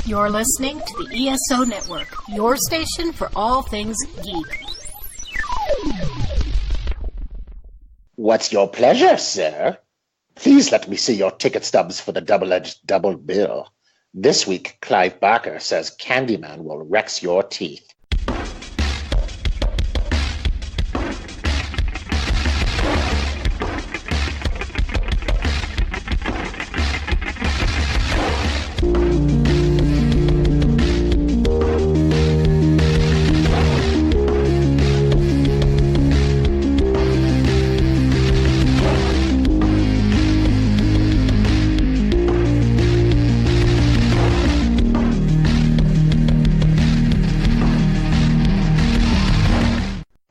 You're listening to the ESO Network, your station for all things geek. What's your pleasure, sir? Please let me see your ticket stubs for the double-edged double bill. This week, Clive Barker says Candyman will Rex your teeth.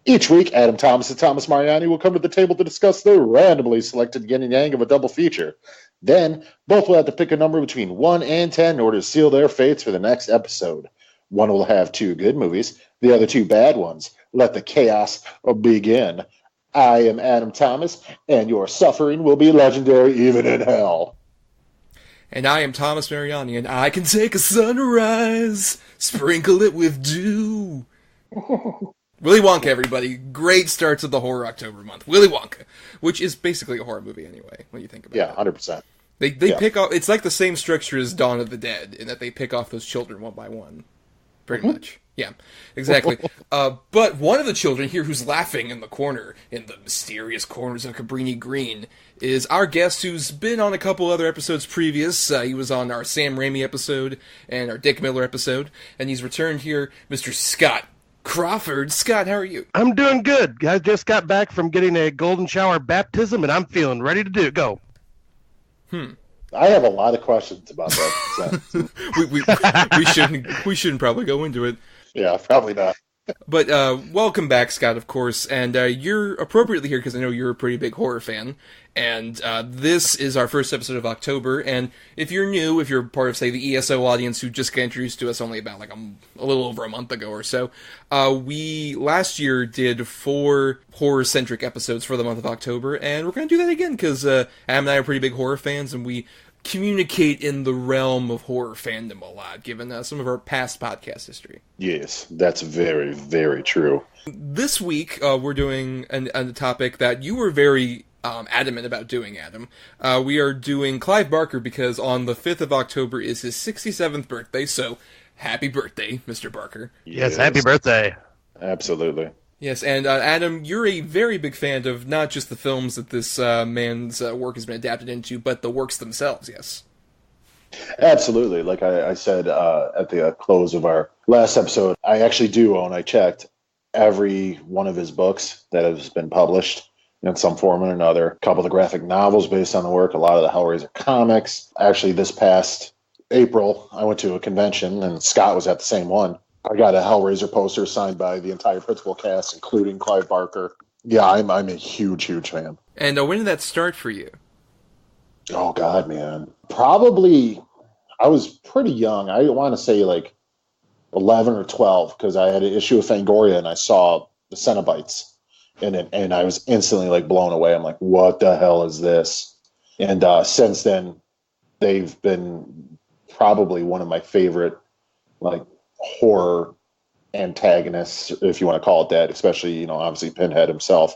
Each week, Adam Thomas and Thomas Mariani will come to the table to discuss the randomly selected yin and yang of a double feature. Then, both will have to pick a number between 1 and 10 in order to seal their fates for the next episode. One will have 2 good movies, the other 2 bad ones. Let the chaos begin. I am Adam Thomas, and your suffering will be legendary even in hell. And I am Thomas Mariani, and I can take a sunrise, sprinkle it with dew. Willy Wonka, everybody. Great start to the horror October month. Willy Wonka, which is basically a horror movie anyway, when you think about it. Yeah, 100%. They pick off, it's like the same structure as Dawn of the Dead, in that they pick off those children one by one. Pretty much. Yeah, exactly. But one of the children here who's laughing in the corner, in the mysterious corners of Cabrini Green, is our guest who's been on a couple other episodes previous. He was on our Sam Raimi episode and our Dick Miller episode, and he's returned here, Mr. Scott Crawford. Scott, how are you? I'm doing good. I just got back from getting a golden shower baptism, and I'm feeling ready to go. I have a lot of questions about that. we shouldn't probably go into it. Yeah, probably not. But welcome back, Scott, of course, and you're appropriately here because I know you're a pretty big horror fan, and this is our first episode of October, and if you're new, if you're part of, say, the ESO audience who just got introduced to us only about like a little over a month ago or so, we last year did 4 horror-centric episodes for the month of October, and we're going to do that again because Adam and I are pretty big horror fans, and we communicate in the realm of horror fandom a lot, given some of our past podcast history. Yes, that's very, very true. This week, we're doing a topic that you were very adamant about doing, Adam. We are doing Clive Barker because on the 5th of October is his 67th birthday, so happy birthday, Mr. Barker. Yes, happy birthday. Absolutely. Yes, and Adam, you're a very big fan of not just the films that this man's work has been adapted into, but the works themselves, yes? Absolutely. Like I said at the close of our last episode, I actually do own, I checked, every one of his books that has been published in some form or another. A couple of the graphic novels based on the work, a lot of the Hellraiser comics. Actually, this past April, I went to a convention, and Scott was at the same one. I got a Hellraiser poster signed by the entire principal cast, including Clive Barker. Yeah, I'm a huge, huge fan. And when did that start for you? Oh, God, man. Probably, I was pretty young. I want to say like 11 or 12, because I had an issue of Fangoria, and I saw the Cenobites. And I was instantly like blown away. I'm like, what the hell is this? And since then, they've been probably one of my favorite like horror antagonists, if you want to call it that, especially, obviously Pinhead himself.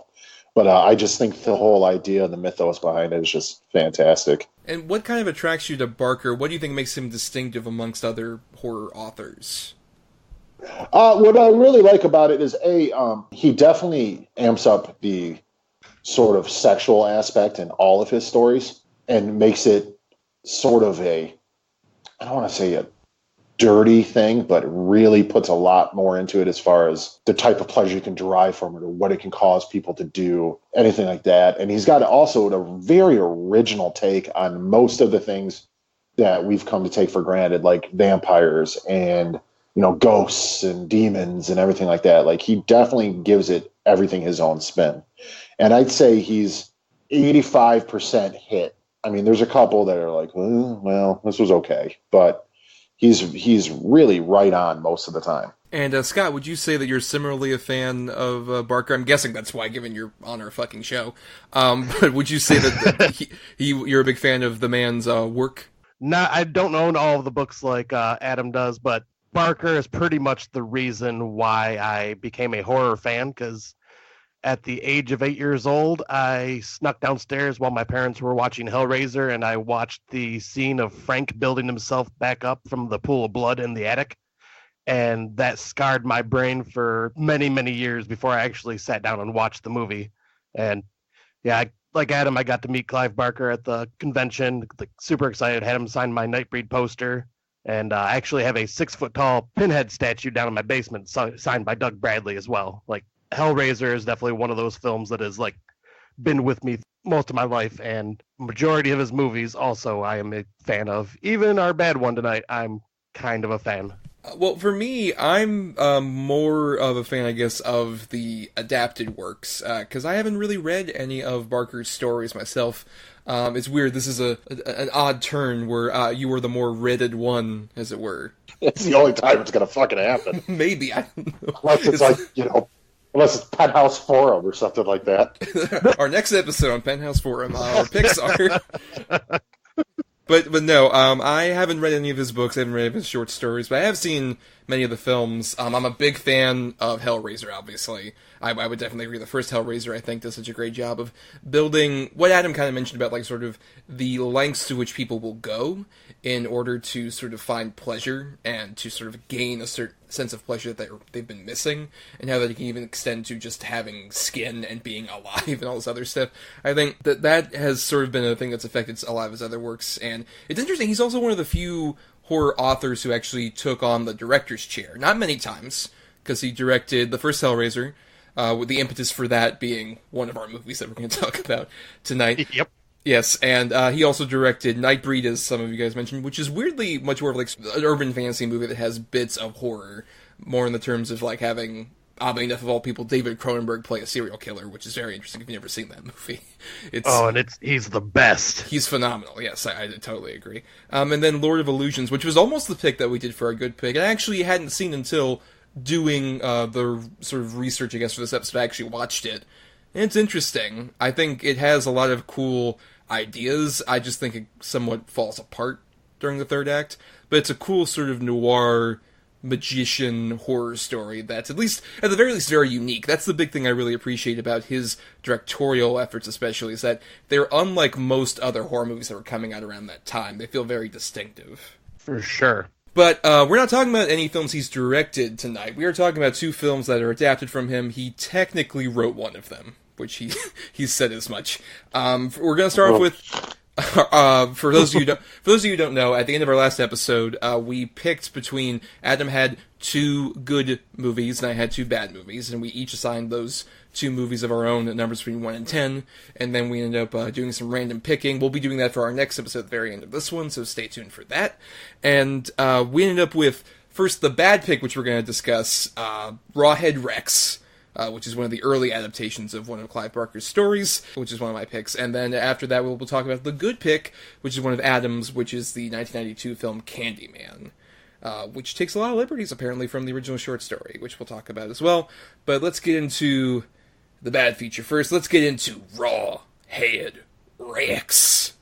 But I just think the whole idea and the mythos behind it is just fantastic. And what kind of attracts you to Barker? What do you think makes him distinctive amongst other horror authors? What I really like about it is, he definitely amps up the sort of sexual aspect in all of his stories and makes it sort of I don't want to say a dirty thing, but really puts a lot more into it as far as the type of pleasure you can derive from it or what it can cause people to do, anything like that. And he's got also a very original take on most of the things that we've come to take for granted, like vampires and, ghosts and demons and everything like that. Like, he definitely gives it everything his own spin. And I'd say he's 85% hit. I mean, there's a couple that are like, well, this was okay, but he's really right on most of the time. And Scott, would you say that you're similarly a fan of Barker? I'm guessing that's why, given you're on our fucking show. But would you say that you're a big fan of the man's work? I don't own all of the books like Adam does, but Barker is pretty much the reason why I became a horror fan, because at the age of 8 years old, I snuck downstairs while my parents were watching Hellraiser, and I watched the scene of Frank building himself back up from the pool of blood in the attic. And that scarred my brain for many, many years before I actually sat down and watched the movie. And yeah, like Adam, I got to meet Clive Barker at the convention. Like, super excited, had him sign my Nightbreed poster. And I actually have a 6-foot-tall Pinhead statue down in my basement signed by Doug Bradley as well. Like, Hellraiser is definitely one of those films that has, like, been with me most of my life. And majority of his movies also I am a fan of. Even our bad one tonight, I'm kind of a fan. Well, for me, I'm more of a fan, I guess, of the adapted works, because I haven't really read any of Barker's stories myself. It's weird, this is an odd turn where you were the more redded one, as it were. It's the only time it's going to fucking happen. Maybe, I don't know. Unless it's like, unless it's Penthouse Forum or something like that. Our next episode on Penthouse Forum, our picks are... But no, I haven't read any of his books, I haven't read any of his short stories, but I have seen many of the films. I'm a big fan of Hellraiser, obviously. I would definitely agree. The first Hellraiser, I think, does such a great job of building what Adam kind of mentioned about, like, sort of the lengths to which people will go in order to sort of find pleasure and to sort of gain a certain sense of pleasure that they've been missing, and how that can even extend to just having skin and being alive and all this other stuff. I think that has sort of been a thing that's affected a lot of his other works, and it's interesting, he's also one of the few horror authors who actually took on the director's chair. Not many times, because he directed the first Hellraiser, with the impetus for that being one of our movies that we're going to talk about tonight. Yep. Yes, and he also directed Nightbreed, as some of you guys mentioned, which is weirdly much more of like an urban fantasy movie that has bits of horror, more in the terms of like having, oddly enough of all people, David Cronenberg play a serial killer, which is very interesting if you've never seen that movie. He's the best. He's phenomenal, yes, I totally agree. And then Lord of Illusions, which was almost the pick that we did for our good pick, and I actually hadn't seen until doing the sort of research, I guess, for this episode. I actually watched it, and it's interesting. I think it has a lot of cool ideas. I just think it somewhat falls apart during the third act, but it's a cool sort of noir magician horror story that's at the very least very unique. That's the big thing I really appreciate about his directorial efforts, especially, is that they're unlike most other horror movies that were coming out around that time. They feel very distinctive. For sure. But we're not talking about any films he's directed tonight. We are talking about two films that are adapted from him. He technically wrote one of them, which he said as much. We're going to start off with, for those of you who don't know, at the end of our last episode, we picked between, Adam had 2 good movies and I had 2 bad movies, and we each assigned those 2 movies of our own numbers between 1 and 10, and then we ended up doing some random picking. We'll be doing that for our next episode at the very end of this one, so stay tuned for that. And we ended up with, first, the bad pick, which we're going to discuss, Rawhead Rex, which is one of the early adaptations of one of Clive Barker's stories, which is one of my picks. And then after that, we'll talk about the good pick, which is one of Adam's, which is the 1992 film Candyman, which takes a lot of liberties, apparently, from the original short story, which we'll talk about as well. But let's get into the bad feature first. Let's get into Rawhead Rex.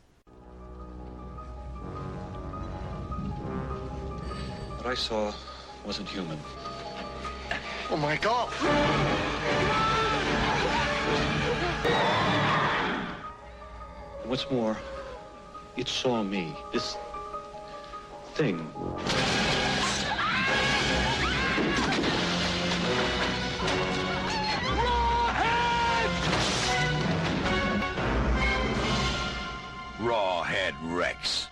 What I saw wasn't human. Oh my God! What's more, it saw me. This thing. Rawhead Rex.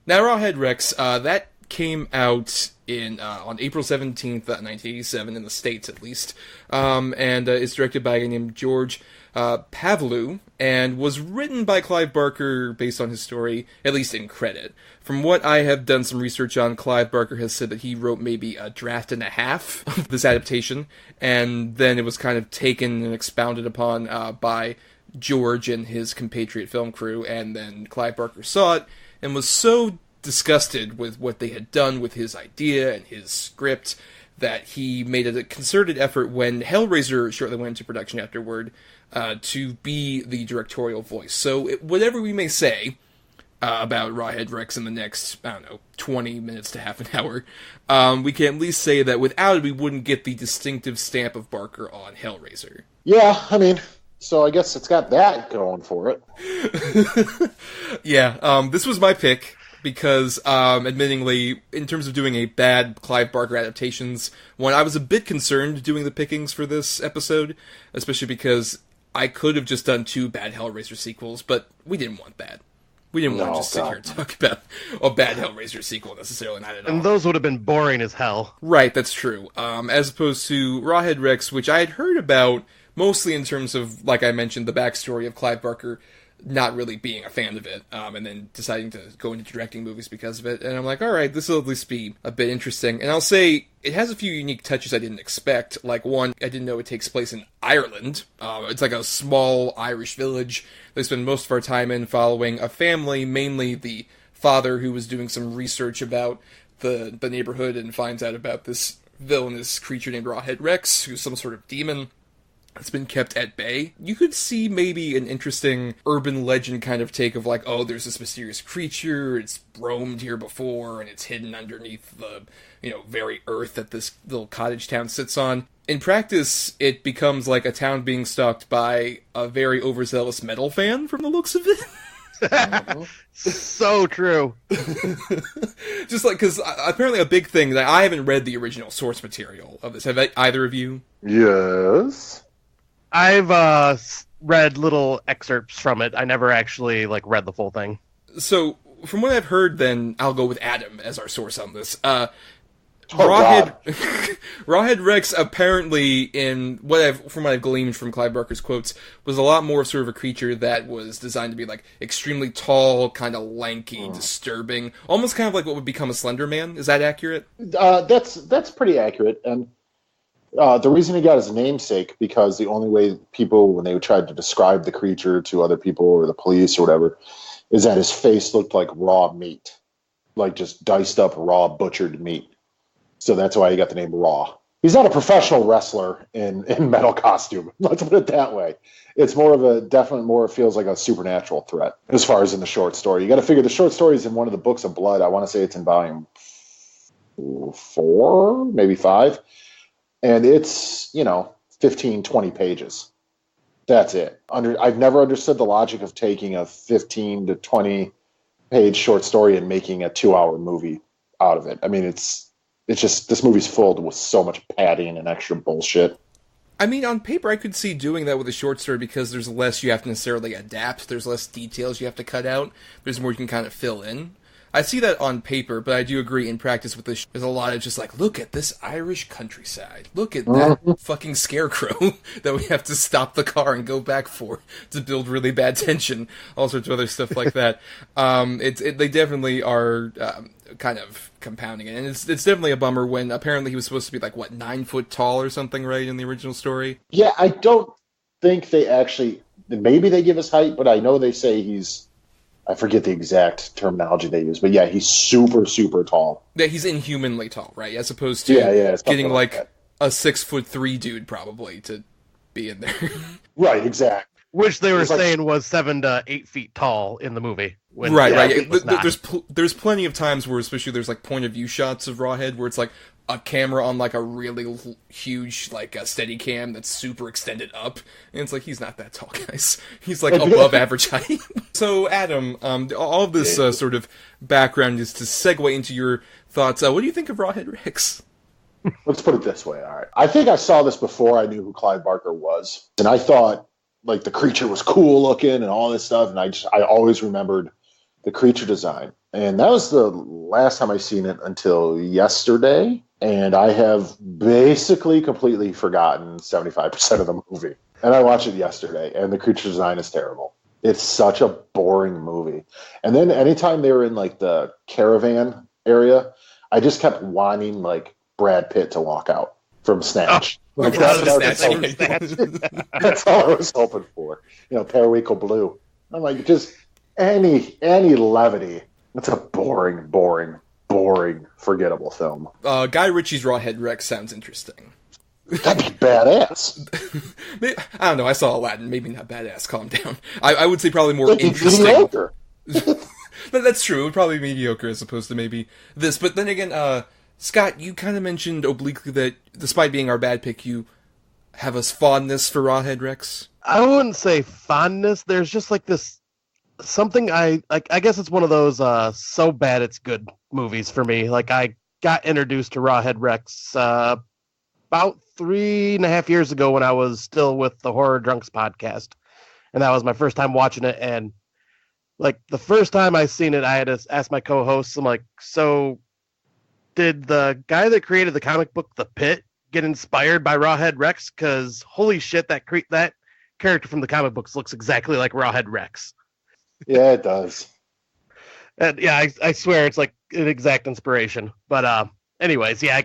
Now, Rawhead Rex, that came out on April 17th, 1987, in the States at least, and is directed by a guy named George Pavlou, and was written by Clive Barker based on his story, at least in credit. From what I have done some research on, Clive Barker has said that he wrote maybe a draft and a half of this adaptation, and then it was kind of taken and expounded upon by George and his compatriot film crew, and then Clive Barker saw it, and was so disgusted with what they had done with his idea and his script that he made a concerted effort when Hellraiser shortly went into production afterward to be the directorial voice. So whatever we may say, about Rawhead Rex in the next, 20 minutes to half an hour, we can at least say that without it, we wouldn't get the distinctive stamp of Barker on Hellraiser. Yeah, I mean, so I guess it's got that going for it. Yeah, this was my pick because, admittingly, in terms of doing a bad Clive Barker adaptations one, I was a bit concerned doing the pickings for this episode, especially because I could have just done 2 bad Hellraiser sequels, but we didn't want that. We didn't want to just sit here and talk about a bad Hellraiser sequel necessarily, not at all. And those would have been boring as hell. Right, that's true. As opposed to Rawhead Rex, which I had heard about mostly in terms of, like I mentioned, the backstory of Clive Barker not really being a fan of it, and then deciding to go into directing movies because of it. And I'm like, all right, this will at least be a bit interesting. And I'll say it has a few unique touches I didn't expect. Like, one, I didn't know it takes place in Ireland. It's like a small Irish village they spend most of our time in, following a family, mainly the father, who was doing some research about the neighborhood and finds out about this villainous creature named Rawhead Rex, who's some sort of demon. It's been kept at bay. You could see maybe an interesting urban legend kind of take of like, oh, there's this mysterious creature, it's roamed here before, and it's hidden underneath the, very earth that this little cottage town sits on. In practice, it becomes like a town being stalked by a very overzealous metal fan from the looks of it. So true. Just like, because apparently a big thing that I haven't read the original source material of this. Have either of you? Yes. I've read little excerpts from it. I never actually read the full thing. So, from what I've heard, then I'll go with Adam as our source on this. Rawhead Rex apparently, from what I've gleaned from Clive Barker's quotes, was a lot more sort of a creature that was designed to be like extremely tall, kind of lanky, disturbing, almost kind of like what would become a Slender Man. Is that accurate? That's pretty accurate, and the reason he got his namesake, because the only way people, when they tried to describe the creature to other people or the police or whatever, is that his face looked like raw meat, like just diced up raw butchered meat. So that's why he got the name Raw. He's not a professional wrestler in metal costume. Let's put it that way. It's more feels like a supernatural threat as far as in the short story. You got to figure the short story is in one of the books of blood. I want to say it's in volume 4, maybe 5. And it's, 15, 20 pages. That's it. I've never understood the logic of taking a 15 to 20 page short story and making a 2-hour movie out of it. I mean, it's just, this movie's filled with so much padding and extra bullshit. I mean, on paper, I could see doing that with a short story because there's less you have to necessarily adapt. There's less details you have to cut out. There's more you can kind of fill in. I see that on paper, but I do agree in practice with this. There's a lot of just like, look at this Irish countryside. Look at that fucking scarecrow that we have to stop the car and go back for to build really bad tension. All sorts of other stuff like that. They definitely are kind of compounding it. And it's definitely a bummer when apparently he was supposed to be 9 foot tall or something, right, in the original story? Yeah, I don't think they actually, maybe they give his height, but I know they say I forget the exact terminology they use, but yeah, he's super, super tall. Yeah, he's inhumanly tall, right? As opposed to getting a 6'3" dude probably to be in there. Right, exactly. Which they were saying was 7 to 8 feet tall in the movie. Right. There's plenty of times where, especially there's point of view shots of Rawhead where it's a camera on a really huge a steady cam that's super extended up, and it's he's not that tall, guys. He's above average height. So Adam, all of this sort of background is to segue into your thoughts. What do you think of Rawhead Rex? Let's put it this way. All right, I think I saw this before I knew who Clive Barker was, and I thought the creature was cool looking and all this stuff, and I always remembered the creature design, and that was the last time I seen it until yesterday. And I have basically completely forgotten 75% of the movie. And I watched it yesterday, and the creature design is terrible. It's such a boring movie. And then anytime they were in the caravan area, I just kept wanting Brad Pitt to walk out from Snatch. That's all I was hoping for. Periwinkle Blue. I'm just any levity. It's a boring, forgettable film. Guy Ritchie's Rawhead Rex sounds interesting. That'd be badass. I don't know, I saw Aladdin. Maybe not badass. Calm down. I would say probably more interesting. That's true. It would probably be mediocre as opposed to maybe this. But then again, Scott, you kind of mentioned obliquely that despite being our bad pick, you have a fondness for Rawhead Rex. I wouldn't say fondness. There's just like this something I like. I guess it's one of those so bad it's good movies for me. Like I got introduced to Rawhead Rex about 3.5 years ago when I was still with the Horror Drunks podcast, and that was my first time watching it. And like the first time I seen it, I had to ask my co-hosts. I'm like, so did the guy that created the comic book The Pit get inspired by Rawhead Rex? Because holy shit, that character from the comic books looks exactly like Rawhead Rex. Yeah, it does. And yeah, I swear it's like an exact inspiration. But anyways, yeah,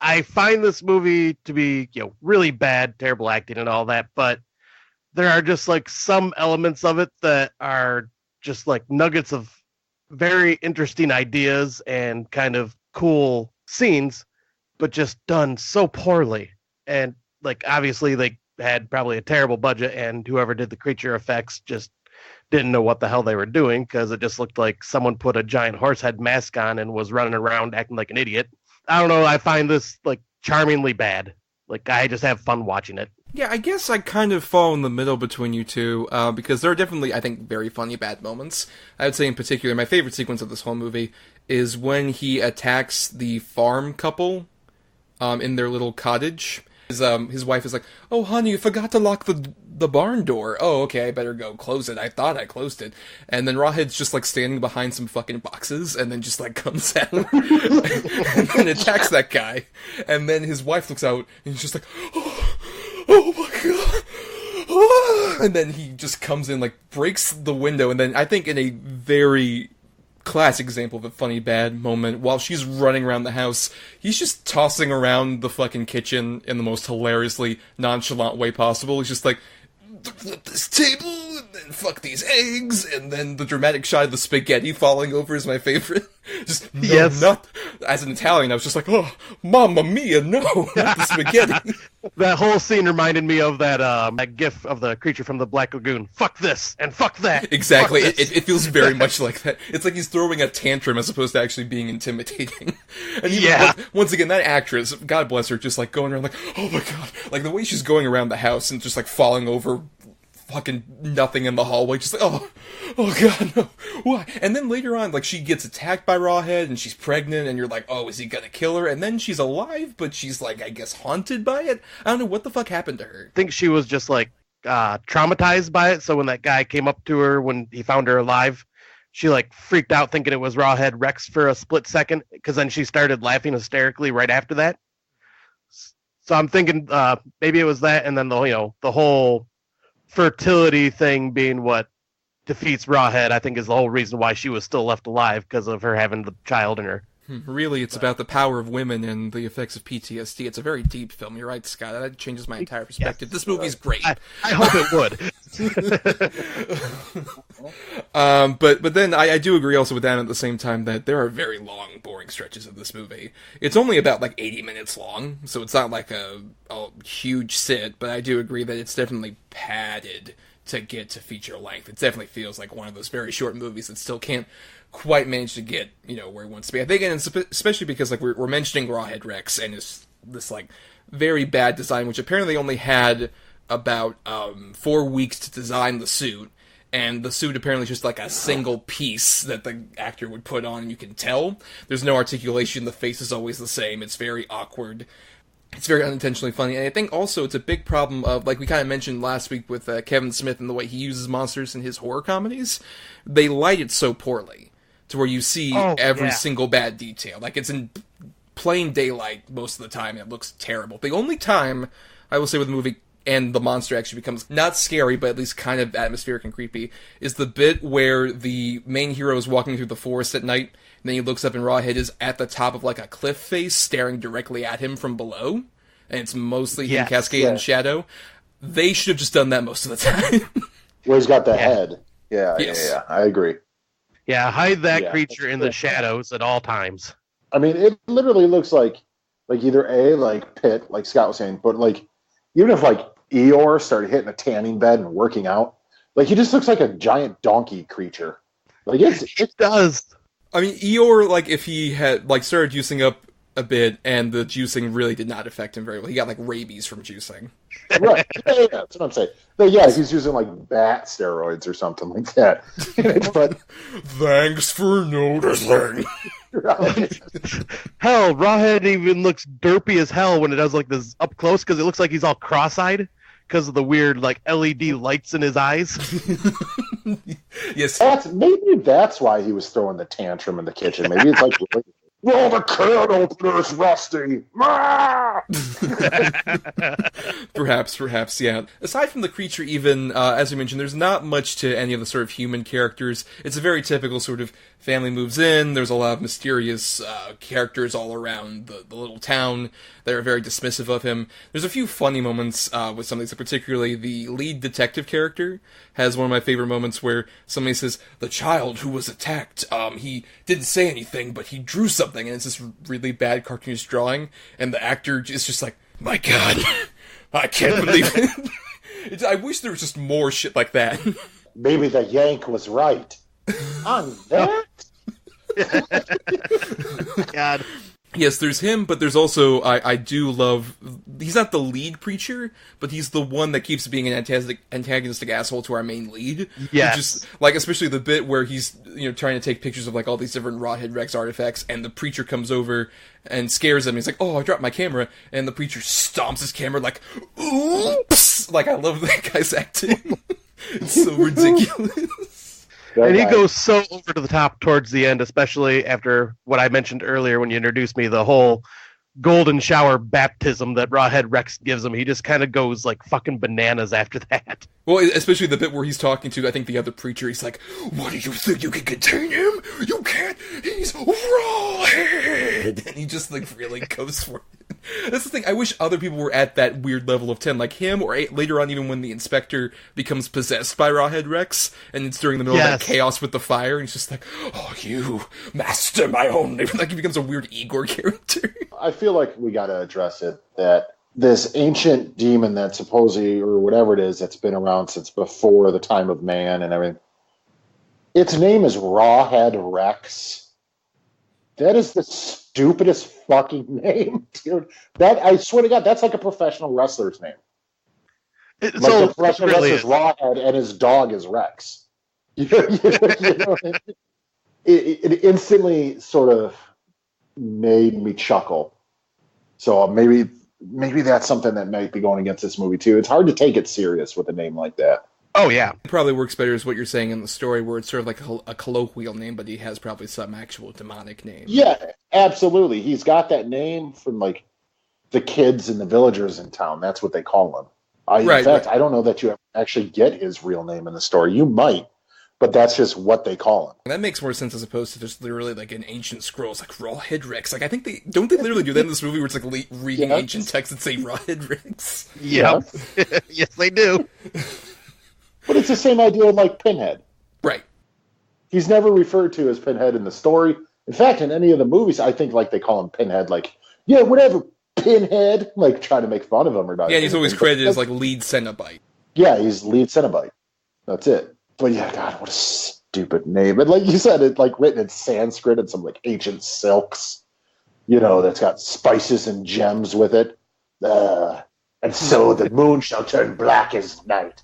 I find this movie to be, really bad, terrible acting and all that. But there are just like some elements of it that are just like nuggets of very interesting ideas and kind of cool scenes, but just done so poorly. And like obviously they had probably a terrible budget, and whoever did the creature effects just didn't know what the hell they were doing, because it just looked like someone put a giant horse head mask on and was running around acting like an idiot. I don't know, I find this like charmingly bad. Like I just have fun watching it. Yeah, I guess I kind of fall in the middle between you two, because there are definitely, I think, very funny bad moments. I would say in particular, my favorite sequence of this whole movie is when he attacks the farm couple in their little cottage. His wife is like, "Oh, honey, you forgot to lock the barn door. Oh, okay, I better go close it. I thought I closed it." And then Rawhead's just like standing behind some fucking boxes, and then just like comes out and then attacks that guy. And then his wife looks out, and he's just like, "Oh my god!" And then he just comes in, like breaks the window, and then I think in a very classic example of a funny bad moment, while she's running around the house, he's just tossing around the fucking kitchen in the most hilariously nonchalant way possible. He's just like, flip this table, and then fuck these eggs, and then the dramatic shot of the spaghetti falling over is my favorite. Just, no, yes. Not, as an Italian, I was just like, oh, mamma mia, no, not the spaghetti. That whole scene reminded me of that gif of the creature from the Black Lagoon. Fuck this, and fuck that. Exactly, fuck this. It feels very much like that. It's like he's throwing a tantrum as opposed to actually being intimidating. And even once again, that actress, God bless her, just like going around like, oh my god, like the way she's going around the house and just like falling over fucking nothing in the hallway, just like, oh god, no, why? And then later on, like, she gets attacked by Rawhead, and she's pregnant, and you're like, oh, is he gonna kill her? And then she's alive, but she's, like, I guess haunted by it? I don't know, what the fuck happened to her? I think she was just, like, traumatized by it, so when that guy came up to her when he found her alive, she, like, freaked out thinking it was Rawhead Rex for a split second, because then she started laughing hysterically right after that. So I'm thinking maybe it was that, and then the whole fertility thing being what defeats Rawhead, I think, is the whole reason why she was still left alive, because of her having the child in her. Really, it's about the power of women and the effects of PTSD. It's a very deep film. You're right, Scott. That changes my entire perspective. Yes. This movie's great. I hope it would. But then I do agree also with Dan at the same time that there are very long, boring stretches of this movie. It's only about like 80 minutes long, so it's not like a huge sit, but I do agree that it's definitely padded to get to feature length. It definitely feels like one of those very short movies that still can't quite manage to get, where it wants to be. I think, and especially because like we're mentioning Rawhead Rex and this like very bad design, which apparently only had about 4 weeks to design the suit, and the suit apparently is just like a single piece that the actor would put on, and you can tell there's no articulation. The face is always the same. It's very awkward. It's very unintentionally funny, and I think also it's a big problem of, like we kind of mentioned last week with Kevin Smith and the way he uses monsters in his horror comedies. They light it so poorly to where you see every single bad detail. Like, it's in plain daylight most of the time, and it looks terrible. The only time, I will say, with the movie and the monster actually becomes not scary, but at least kind of atmospheric and creepy, is the bit where the main hero is walking through the forest at night, and then he looks up and Rawhead is at the top of like a cliff face staring directly at him from below, and it's mostly in cascade and shadow. They should have just done that most of the time. Where he's got the head. Yeah, I agree. Yeah, hide that creature in the shadows at all times. I mean, it literally looks like either like Pitt, like Scott was saying, but like even if like Eeyore started hitting a tanning bed and working out, like he just looks like a giant donkey creature. Like It does. I mean, Eeyore, like, if he had, like, started juicing up a bit, and the juicing really did not affect him very well. He got, like, rabies from juicing. Right. Yeah, that's what I'm saying. But yeah, he's using, like, bat steroids or something like that. But thanks for noticing. right. Hell, Rawhead even looks derpy as hell when it does, like, this up close, because it looks like he's all cross-eyed because of the weird, like, LED lights in his eyes. Yes. Maybe that's why he was throwing the tantrum in the kitchen. Maybe it's like, well, the can opener's rusty. Perhaps, yeah. Aside from the creature, even, as we mentioned, there's not much to any of the sort of human characters. It's a very typical sort of family moves in, there's a lot of mysterious characters all around the little town that are very dismissive of him. There's a few funny moments with some of these, particularly the lead detective character has one of my favorite moments where somebody says, the child who was attacked, he didn't say anything, but he drew something, and it's this really bad cartoonish drawing, and the actor is just like, my god, I can't believe it. I wish there was just more shit like that. Maybe the Yank was right. On that? God. Yes, there's him, but there's also, I do love, he's not the lead preacher, but he's the one that keeps being an antagonistic asshole to our main lead. Yes. Just, like, especially the bit where he's, trying to take pictures of, like, all these different Rawhead Rex artifacts, and the preacher comes over and scares him. He's like, oh, I dropped my camera, and the preacher stomps his camera like, oops! Like, I love that guy's acting. It's so ridiculous. And he goes so over to the top towards the end, especially after what I mentioned earlier when you introduced me, the whole golden shower baptism that Rawhead Rex gives him. He just kind of goes like fucking bananas after that. Well, especially the bit where he's talking to, I think, the other preacher. He's like, what do you think, you can contain him? You can't! He's Rawhead! And he just, like, really goes for it. That's the thing, I wish other people were at that weird level of 10, like him, or later on even when the inspector becomes possessed by Rawhead Rex, and it's during the middle of that chaos with the fire, and he's just like, oh, you, master my own name. Like, he becomes a weird Igor character. I feel like we gotta address it, that this ancient demon that supposedly, or whatever it is, that's been around since before the time of man and everything, its name is Rawhead Rex. That is the stupidest fucking name, dude. That, I swear to God, that's like a professional wrestler's name. Like the professional wrestler's Rawhead and his dog is Rex. You know, it instantly sort of made me chuckle. So maybe that's something that might be going against this movie too. It's hard to take it serious with a name like that. Oh, yeah. It probably works better as what you're saying in the story, where it's sort of like a colloquial name, but he has probably some actual demonic name. Yeah, absolutely. He's got that name from, like, the kids and the villagers in town. That's what they call him. In fact, I don't know that you actually get his real name in the story. You might, but that's just what they call him. That makes more sense as opposed to just literally, like, an ancient scrolls, like Rawhead Rex. Like, I think they literally do that in this movie where it's like reading ancient texts and say Rawhead Rex? Yep. Yes, they do. But it's the same idea like Pinhead. Right. He's never referred to as Pinhead in the story. In fact, in any of the movies, I think like they call him Pinhead, like, yeah, whatever, Pinhead, like trying to make fun of him or not. Yeah, he's always credited as like lead Cenobite. Yeah, he's lead Cenobite. That's it. But yeah, God, what a stupid name. And like you said, it's like written in Sanskrit and some like ancient silks, that's got spices and gems with it. And so the moon shall turn black as night,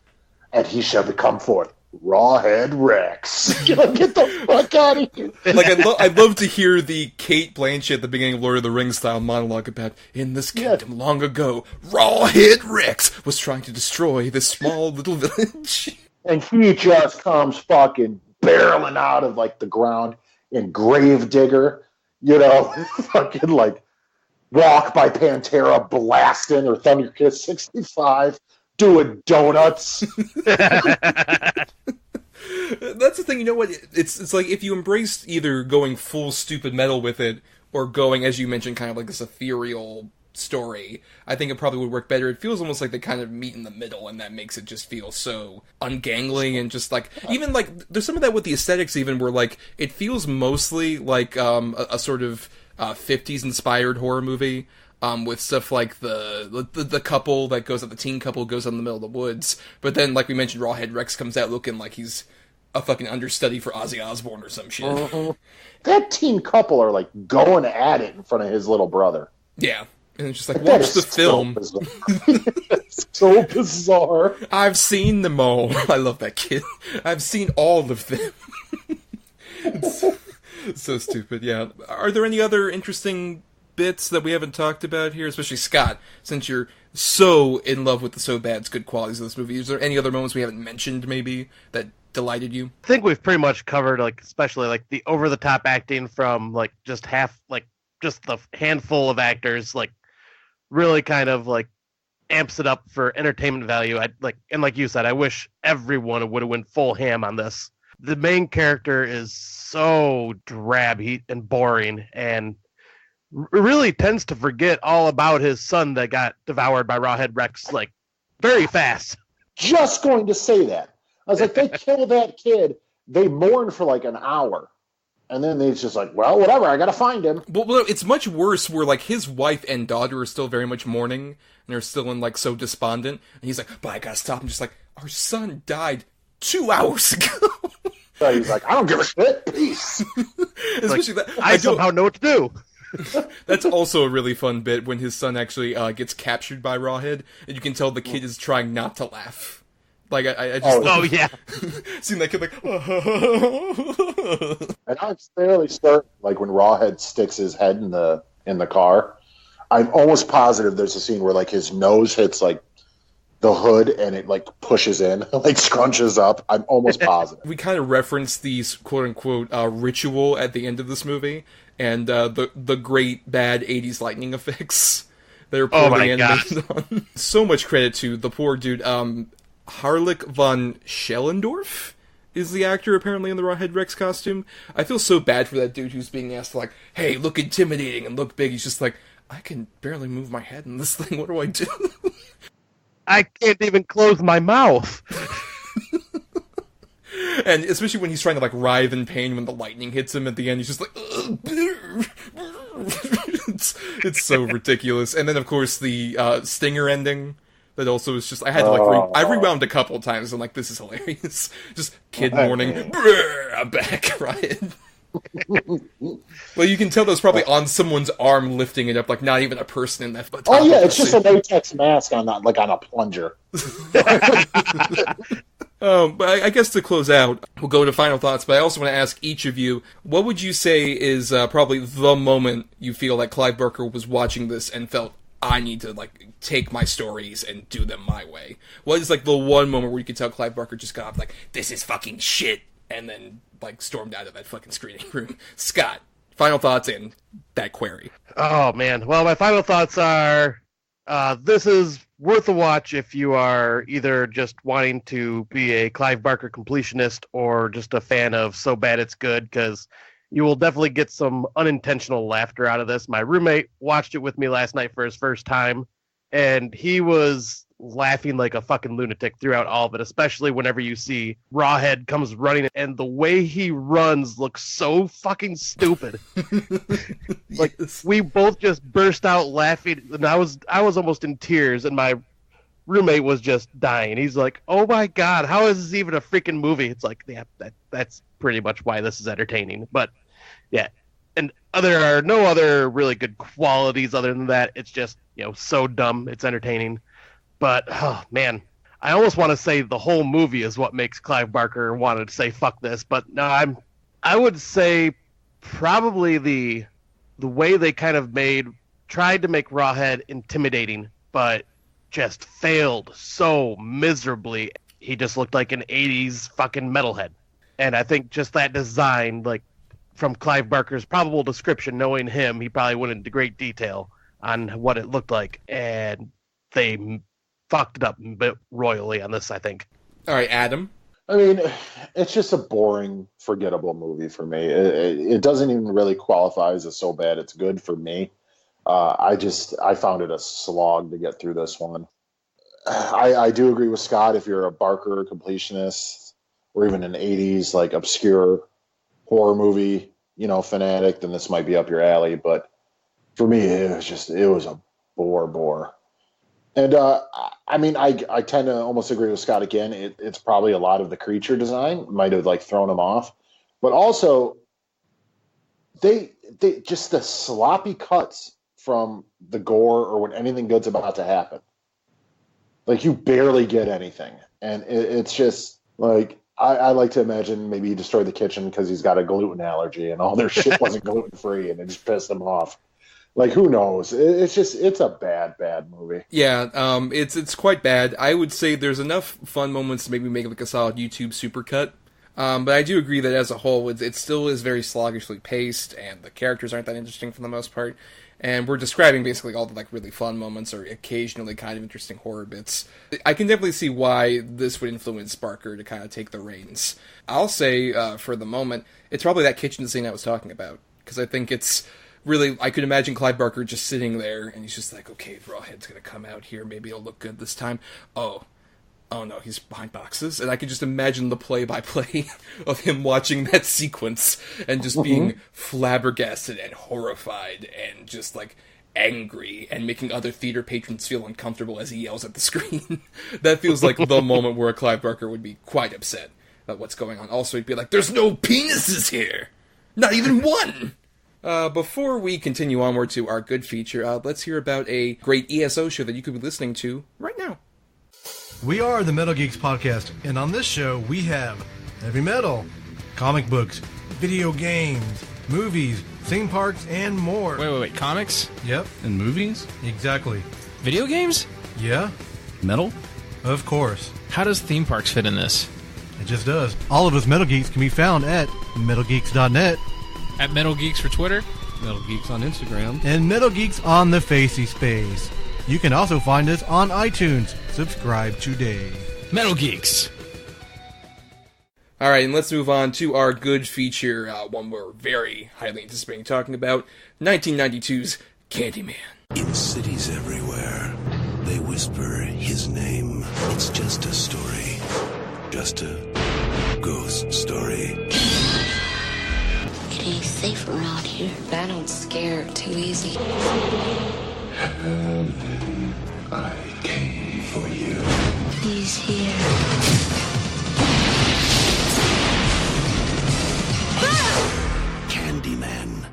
and he shall become forth Rawhead Rex. Get the fuck out of here. Like, I'd love to hear the Kate Blanchett at the beginning of Lord of the Rings style monologue about, in this kingdom long ago, Rawhead Rex was trying to destroy this small little village. And he just comes fucking barreling out of, like, the ground in Gravedigger, fucking, like, Walk by Pantera blasting, or Thunderkiss 65, doing donuts. That's the thing, you know what? It's like if you embraced either going full stupid metal with it, or going, as you mentioned, kind of like this ethereal story, I think it probably would work better. It feels almost like they kind of meet in the middle, and that makes it just feel so ungangling, and just like, even like, there's some of that with the aesthetics even, where like, it feels mostly like a sort of 50s inspired horror movie. With stuff like the couple that goes out, the teen couple goes out in the middle of the woods, but then, like we mentioned, Rawhead Rex comes out looking like he's a fucking understudy for Ozzy Osbourne or some shit. Mm-hmm. That teen couple are like going at it in front of his little brother. Yeah. And it's just like, watch the film. It's so bizarre. I've seen them all. I love that kid. I've seen all of them. It's so stupid, yeah. Are there any other interesting bits that we haven't talked about here? Especially Scott, since you're so in love with the So Bad's good qualities of this movie. Is there any other moments we haven't mentioned, maybe, that delighted you? I think we've pretty much covered, like, especially, like, the over-the-top acting from, like, just the handful of actors, like, really kind of, like, amps it up for entertainment value. Like you said, I wish everyone would have went full ham on this. The main character is so drab and boring, and really tends to forget all about his son that got devoured by Rawhead Rex, like, very fast. Just going to say that. I was like, they kill that kid, they mourn for like an hour. And then they're just like, well, whatever, I gotta find him. Well, it's much worse where, like, his wife and daughter are still very much mourning, and they're still in, like, so despondent. And he's like, but I gotta stop. I'm just like, our son died 2 hours ago. So he's like, I don't give a shit, peace. Especially like, that, I somehow know what to do. That's also a really fun bit when his son actually gets captured by Rawhead, and you can tell the kid is trying not to laugh. Like, I just... Oh, yeah. Seeing that kid like... And I'm fairly certain, like, when Rawhead sticks his head in the car, I'm almost positive there's a scene where, like, his nose hits, like, the hood, and it, like, pushes in, like, scrunches up. I'm almost positive. We kind of reference these quote-unquote ritual at the end of this movie, and the great bad 80s lightning effects that are poorly animated on. So much credit to the poor dude, Harlik von Schellendorf is the actor apparently in the Rawhead Rex costume. I feel so bad for that dude who's being asked to, like, hey, look intimidating and look big. He's just like, I can barely move my head in this thing. What do I do? I can't even close my mouth. And especially when he's trying to, like, writhe in pain when the lightning hits him at the end, he's just like, it's so ridiculous. And then, of course, the Stinger ending. That also is just, I had to, like, I rewound a couple of times, and, like, this is hilarious. Just kid mourning, I'm back, Ryan. Well, you can tell that was probably on someone's arm lifting it up, like, not even a person in that. Oh, yeah, it's just a latex mask on that, like, on a plunger. But I guess to close out, we'll go to final thoughts, but I also want to ask each of you, what would you say is probably the moment you feel like Clive Barker was watching this and felt, I need to, like, take my stories and do them my way? What is, like, the one moment where you could tell Clive Barker just got up, like, this is fucking shit, and then, like, stormed out of that fucking screening room? Scott, final thoughts and that query. Oh, man. Well, my final thoughts are, this is worth a watch if you are either just wanting to be a Clive Barker completionist or just a fan of So Bad It's Good, because you will definitely get some unintentional laughter out of this. My roommate watched it with me last night for his first time, and he was laughing like a fucking lunatic throughout all of it, especially whenever you see Rawhead comes running, and the way he runs looks so fucking stupid. Like, Yes. we both just burst out laughing, and I was almost in tears, and my roommate was just dying. He's like, oh my god, how is this even a freaking movie? It's like, yeah, that's pretty much why this is entertaining. But yeah, and there are no other really good qualities other than that. It's just, so dumb, it's entertaining. But oh man, I almost want to say the whole movie is what makes Clive Barker wanted to say fuck this, but no, I would say probably the way they kind of tried to make Rawhead intimidating, but just failed so miserably. He just looked like an 80s fucking metalhead. And I think just that design, like, from Clive Barker's probable description, knowing him, he probably went into great detail on what it looked like. And they fucked it up a bit royally on this, I think. All right, Adam. I mean, it's just a boring, forgettable movie for me. It doesn't even really qualify as a So Bad It's Good for me. I found it a slog to get through this one. I do agree with Scott. If you're a Barker completionist or even an 80s, like, obscure horror movie, fanatic, then this might be up your alley. But for me, it was a bore. And I mean, I tend to almost agree with Scott again. It's probably a lot of the creature design might have like thrown him off, but also they just the sloppy cuts from the gore or when anything good's about to happen. Like you barely get anything, and it's just like I like to imagine maybe he destroyed the kitchen because he's got a gluten allergy and all their shit wasn't gluten free and it just pissed him off. Like, who knows? It's a bad movie. Yeah, it's quite bad. I would say there's enough fun moments to maybe make like a solid YouTube supercut. But I do agree that as a whole, it still is very sluggishly paced, and the characters aren't that interesting for the most part. And we're describing basically all the like really fun moments or occasionally kind of interesting horror bits. I can definitely see why this would influence Barker to kind of take the reins. I'll say, for the moment, it's probably that kitchen scene I was talking about, because I think it's really, I could imagine Clive Barker just sitting there, and he's just like, okay, Rawhead's gonna come out here, maybe it'll look good this time. Oh no, he's behind boxes. And I could just imagine the play-by-play of him watching that sequence, and just being flabbergasted and horrified, and just like angry, and making other theater patrons feel uncomfortable as he yells at the screen. That feels like the moment where a Clive Barker would be quite upset about what's going on. Also, he'd be like, there's no penises here! Not even one! Before we continue onward to our good feature, let's hear about a great ESO show that you could be listening to right now. We are the Metal Geeks Podcast, and on this show we have heavy metal, comic books, video games, movies, theme parks, and more. Wait, comics? Yep. And movies? Exactly. Video games? Yeah. Metal? Of course. How does theme parks fit in this? It just does. All of us Metal Geeks can be found at metalgeeks.net. At Metal Geeks for Twitter? Metal Geeks on Instagram. And Metal Geeks on the Facey Space. You can also find us on iTunes. Subscribe today. Metal Geeks. Alright, and let's move on to our good feature, one we're very highly anticipating talking about, 1992's Candyman. In cities everywhere, they whisper his name. It's just a story. Just a ghost story. It ain't safe around here. I don't scare too easy. I came for you. He's here. Candyman.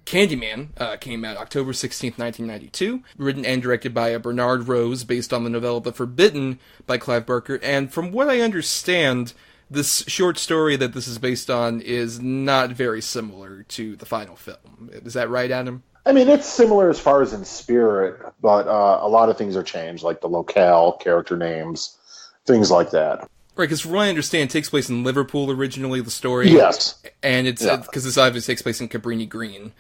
Candyman came out October 16th, 1992, written and directed by Bernard Rose, based on the novella The Forbidden by Clive Barker, and from what I understand, this short story that this is based on is not very similar to the final film. Is that right, Adam? I mean, it's similar as far as in spirit, but a lot of things are changed, like the locale, character names, things like that. Right, because from what I understand, it takes place in Liverpool originally, the story. Yes. And it's because this obviously takes place in Cabrini Green,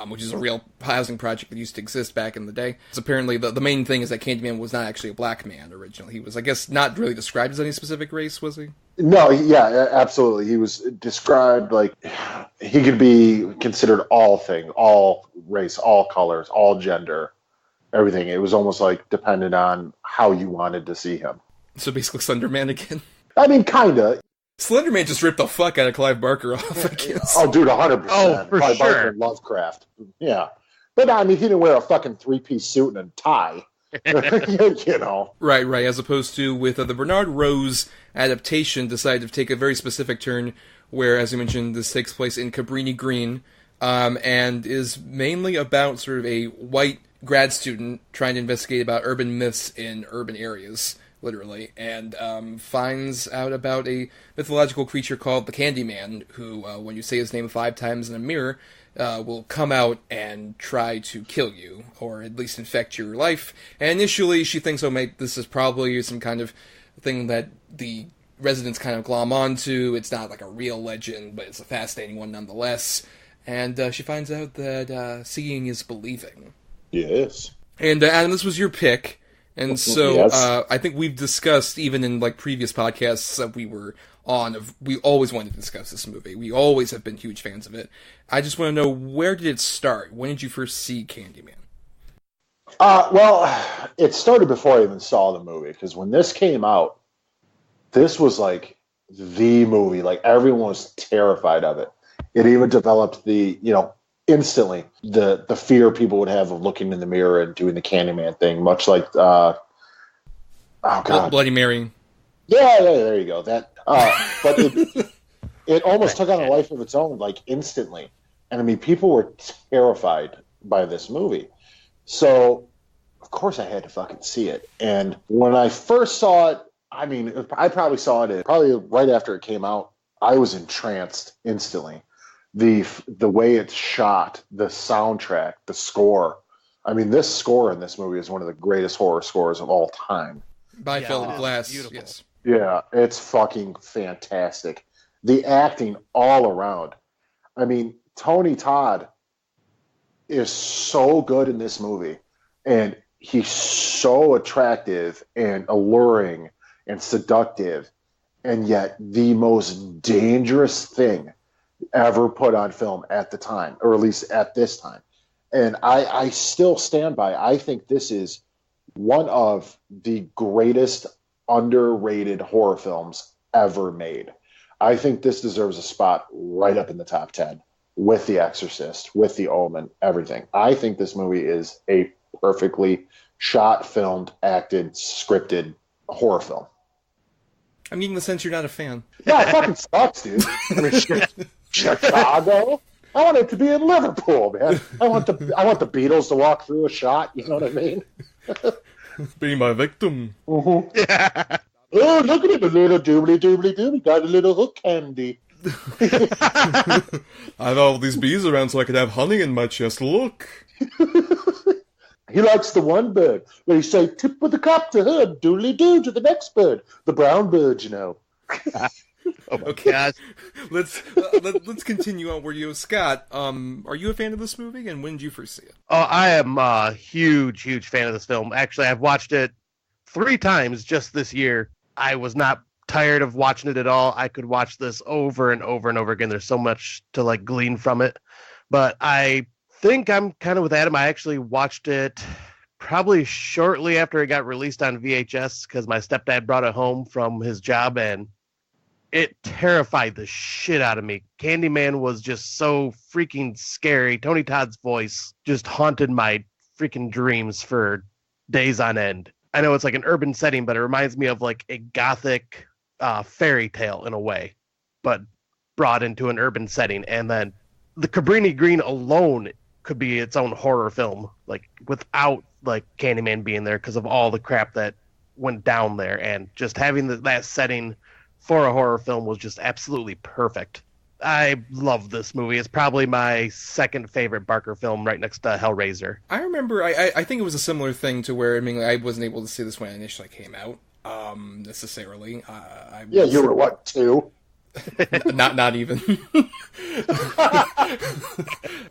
which is a real housing project that used to exist back in the day. So apparently the main thing is that Candyman was not actually a black man originally. He was, I guess, not really described as any specific race, was he? No, yeah, absolutely. He was described like he could be considered all things, all race, all colors, all gender, everything. It was almost like dependent on how you wanted to see him. So basically Slenderman again? I mean, kinda. Slenderman just ripped the fuck out of Clive Barker off, I guess. Oh, dude, 100%. Oh, for Clive sure. Barker and Lovecraft. Yeah. But, I mean, he didn't wear a fucking three-piece suit and a tie. You know. Right, as opposed to with the Bernard Rose adaptation decided to take a very specific turn where, as you mentioned, this takes place in Cabrini Green, and is mainly about sort of a white grad student trying to investigate about urban myths in urban areas, literally, and finds out about a mythological creature called the Candyman, who, when you say his name 5 times in a mirror, will come out and try to kill you, or at least infect your life. And initially she thinks, oh mate, this is probably some kind of thing that the residents kind of glom onto. It's not like a real legend, but it's a fascinating one nonetheless. And she finds out that seeing is believing. Yes. And Adam, this was your pick. And so, yes. I think we've discussed, even in like previous podcasts that we were on, we always wanted to discuss this movie. We always have been huge fans of it. I just want to know, where did it start? When did you first see Candyman? Well, it started before I even saw the movie, because when this came out, this was like the movie. Like, everyone was terrified of it. It even developed the, instantly the fear people would have of looking in the mirror and doing the Candyman thing, much like Bloody Mary. Yeah, there you go. That, but it almost took on a life of its own, like instantly. And I mean, people were terrified by this movie. So, of course, I had to fucking see it. And when I first saw it, I mean, I probably saw it probably right after it came out. I was entranced instantly. The way it's shot, the soundtrack, the score. I mean, this score in this movie is one of the greatest horror scores of all time. By Philip Glass, beautiful. yes. Yeah, it's fucking fantastic. The acting all around. I mean, Tony Todd is so good in this movie, and he's so attractive and alluring and seductive, and yet the most dangerous thing ever put on film at the time, or at least at this time. And I still stand by, I think this is one of the greatest underrated horror films ever made. I think this deserves a spot right up in the top 10 with The Exorcist, with The Omen, everything. I think this movie is a perfectly shot, filmed, acted, scripted horror film. I'm getting the sense you're not a fan. Yeah, it fucking sucks, dude. I mean, Chicago? I want it to be in Liverpool, man. I want the Beatles to walk through a shot, you know what I mean? Be my victim. Mm-hmm. Yeah. Oh, look at him, a little doobly. Got a little hook candy. I have all these bees around so I could have honey in my chest. Look. He likes the one bird where you say, tip with the cup to her, doodly-doo to the next bird. The brown bird, you know. Oh my gosh. Let's continue on where you, Scott. Are you a fan of this movie, and when did you first see it? Oh, I am a huge fan of this film. Actually, I've watched it 3 times just this year. I was not tired of watching it at all. I could watch this over and over and over again. There's so much to like glean from it. But I think I'm kind of with Adam. I actually watched it probably shortly after it got released on VHS because my stepdad brought it home from his job, and it terrified the shit out of me. Candyman was just so freaking scary. Tony Todd's voice just haunted my freaking dreams for days on end. I know it's like an urban setting, but it reminds me of like a gothic fairy tale in a way, but brought into an urban setting. And then the Cabrini Green alone could be its own horror film, like without like Candyman being there because of all the crap that went down there. And just having that setting for a horror film was just absolutely perfect. I love this movie. It's probably my second favorite Barker film, right next to Hellraiser. I remember, I think it was a similar thing to where, I mean, I wasn't able to see this when it initially came out, necessarily. You were what, 2? not even.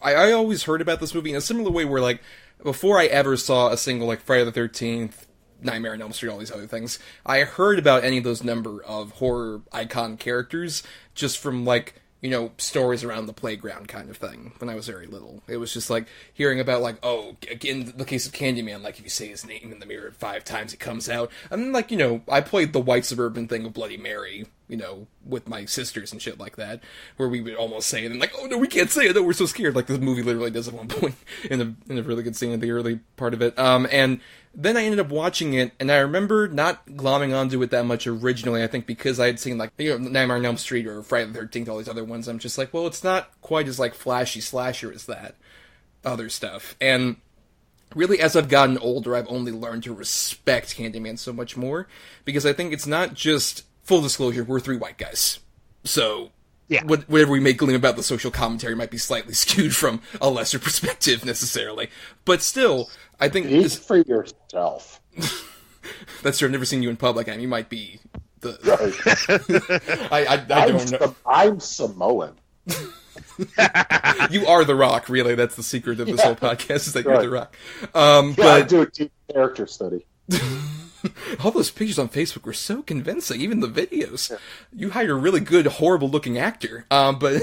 I always heard about this movie in a similar way where, like, before I ever saw a single, like, Friday the 13th, Nightmare on Elm Street, all these other things, I heard about any of those number of horror icon characters just from, like, you know, stories around the playground kind of thing when I was very little. It was just like hearing about, like, oh, in the case of Candyman, like, if you say his name in the mirror 5 times, he comes out. And, like, you know, I played the white suburban thing of Bloody Mary, you know, with my sisters and shit like that, where we would almost say it and, like, oh, no, we can't say it, no, we're so scared. Like, the movie literally does at one point in a really good scene at the early part of it. And then I ended up watching it, and I remember not glomming onto it that much originally, I think because I had seen, like, you know, Nightmare on Elm Street or Friday the 13th, all these other ones. I'm just like, well, it's not quite as, like, flashy slasher as that other stuff. And really, as I've gotten older, I've only learned to respect Candyman so much more, because I think it's not just, full disclosure, we're 3 white guys. So, yeah, whatever we may glean about the social commentary might be slightly skewed from a lesser perspective, necessarily. But still, I think... Speak for yourself. That's true, I've never seen you in public, and you might be the... Right. I don't know. I'm Samoan. You are The Rock, really. That's the secret of this whole podcast, is that you're The Rock. But I do a deep character study. All those pictures on Facebook were so convincing, even the videos. Yeah. You hired a really good, horrible-looking actor. But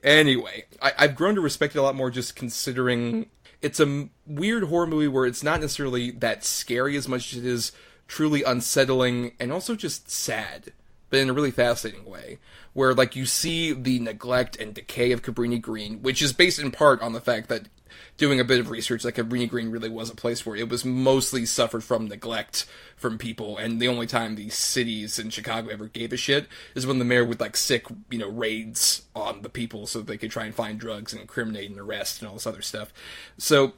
anyway, I've grown to respect it a lot more, just considering it's a weird horror movie where it's not necessarily that scary as much as it is truly unsettling and also just sad, but in a really fascinating way. where, like, you see the neglect and decay of Cabrini Green, which is based in part on the fact that, doing a bit of research, like, Cabrini Green really was a place where it was mostly suffered from neglect from people, and the only time the cities in Chicago ever gave a shit is when the mayor would, like, sick, raids on the people so that they could try and find drugs and incriminate and arrest and all this other stuff. So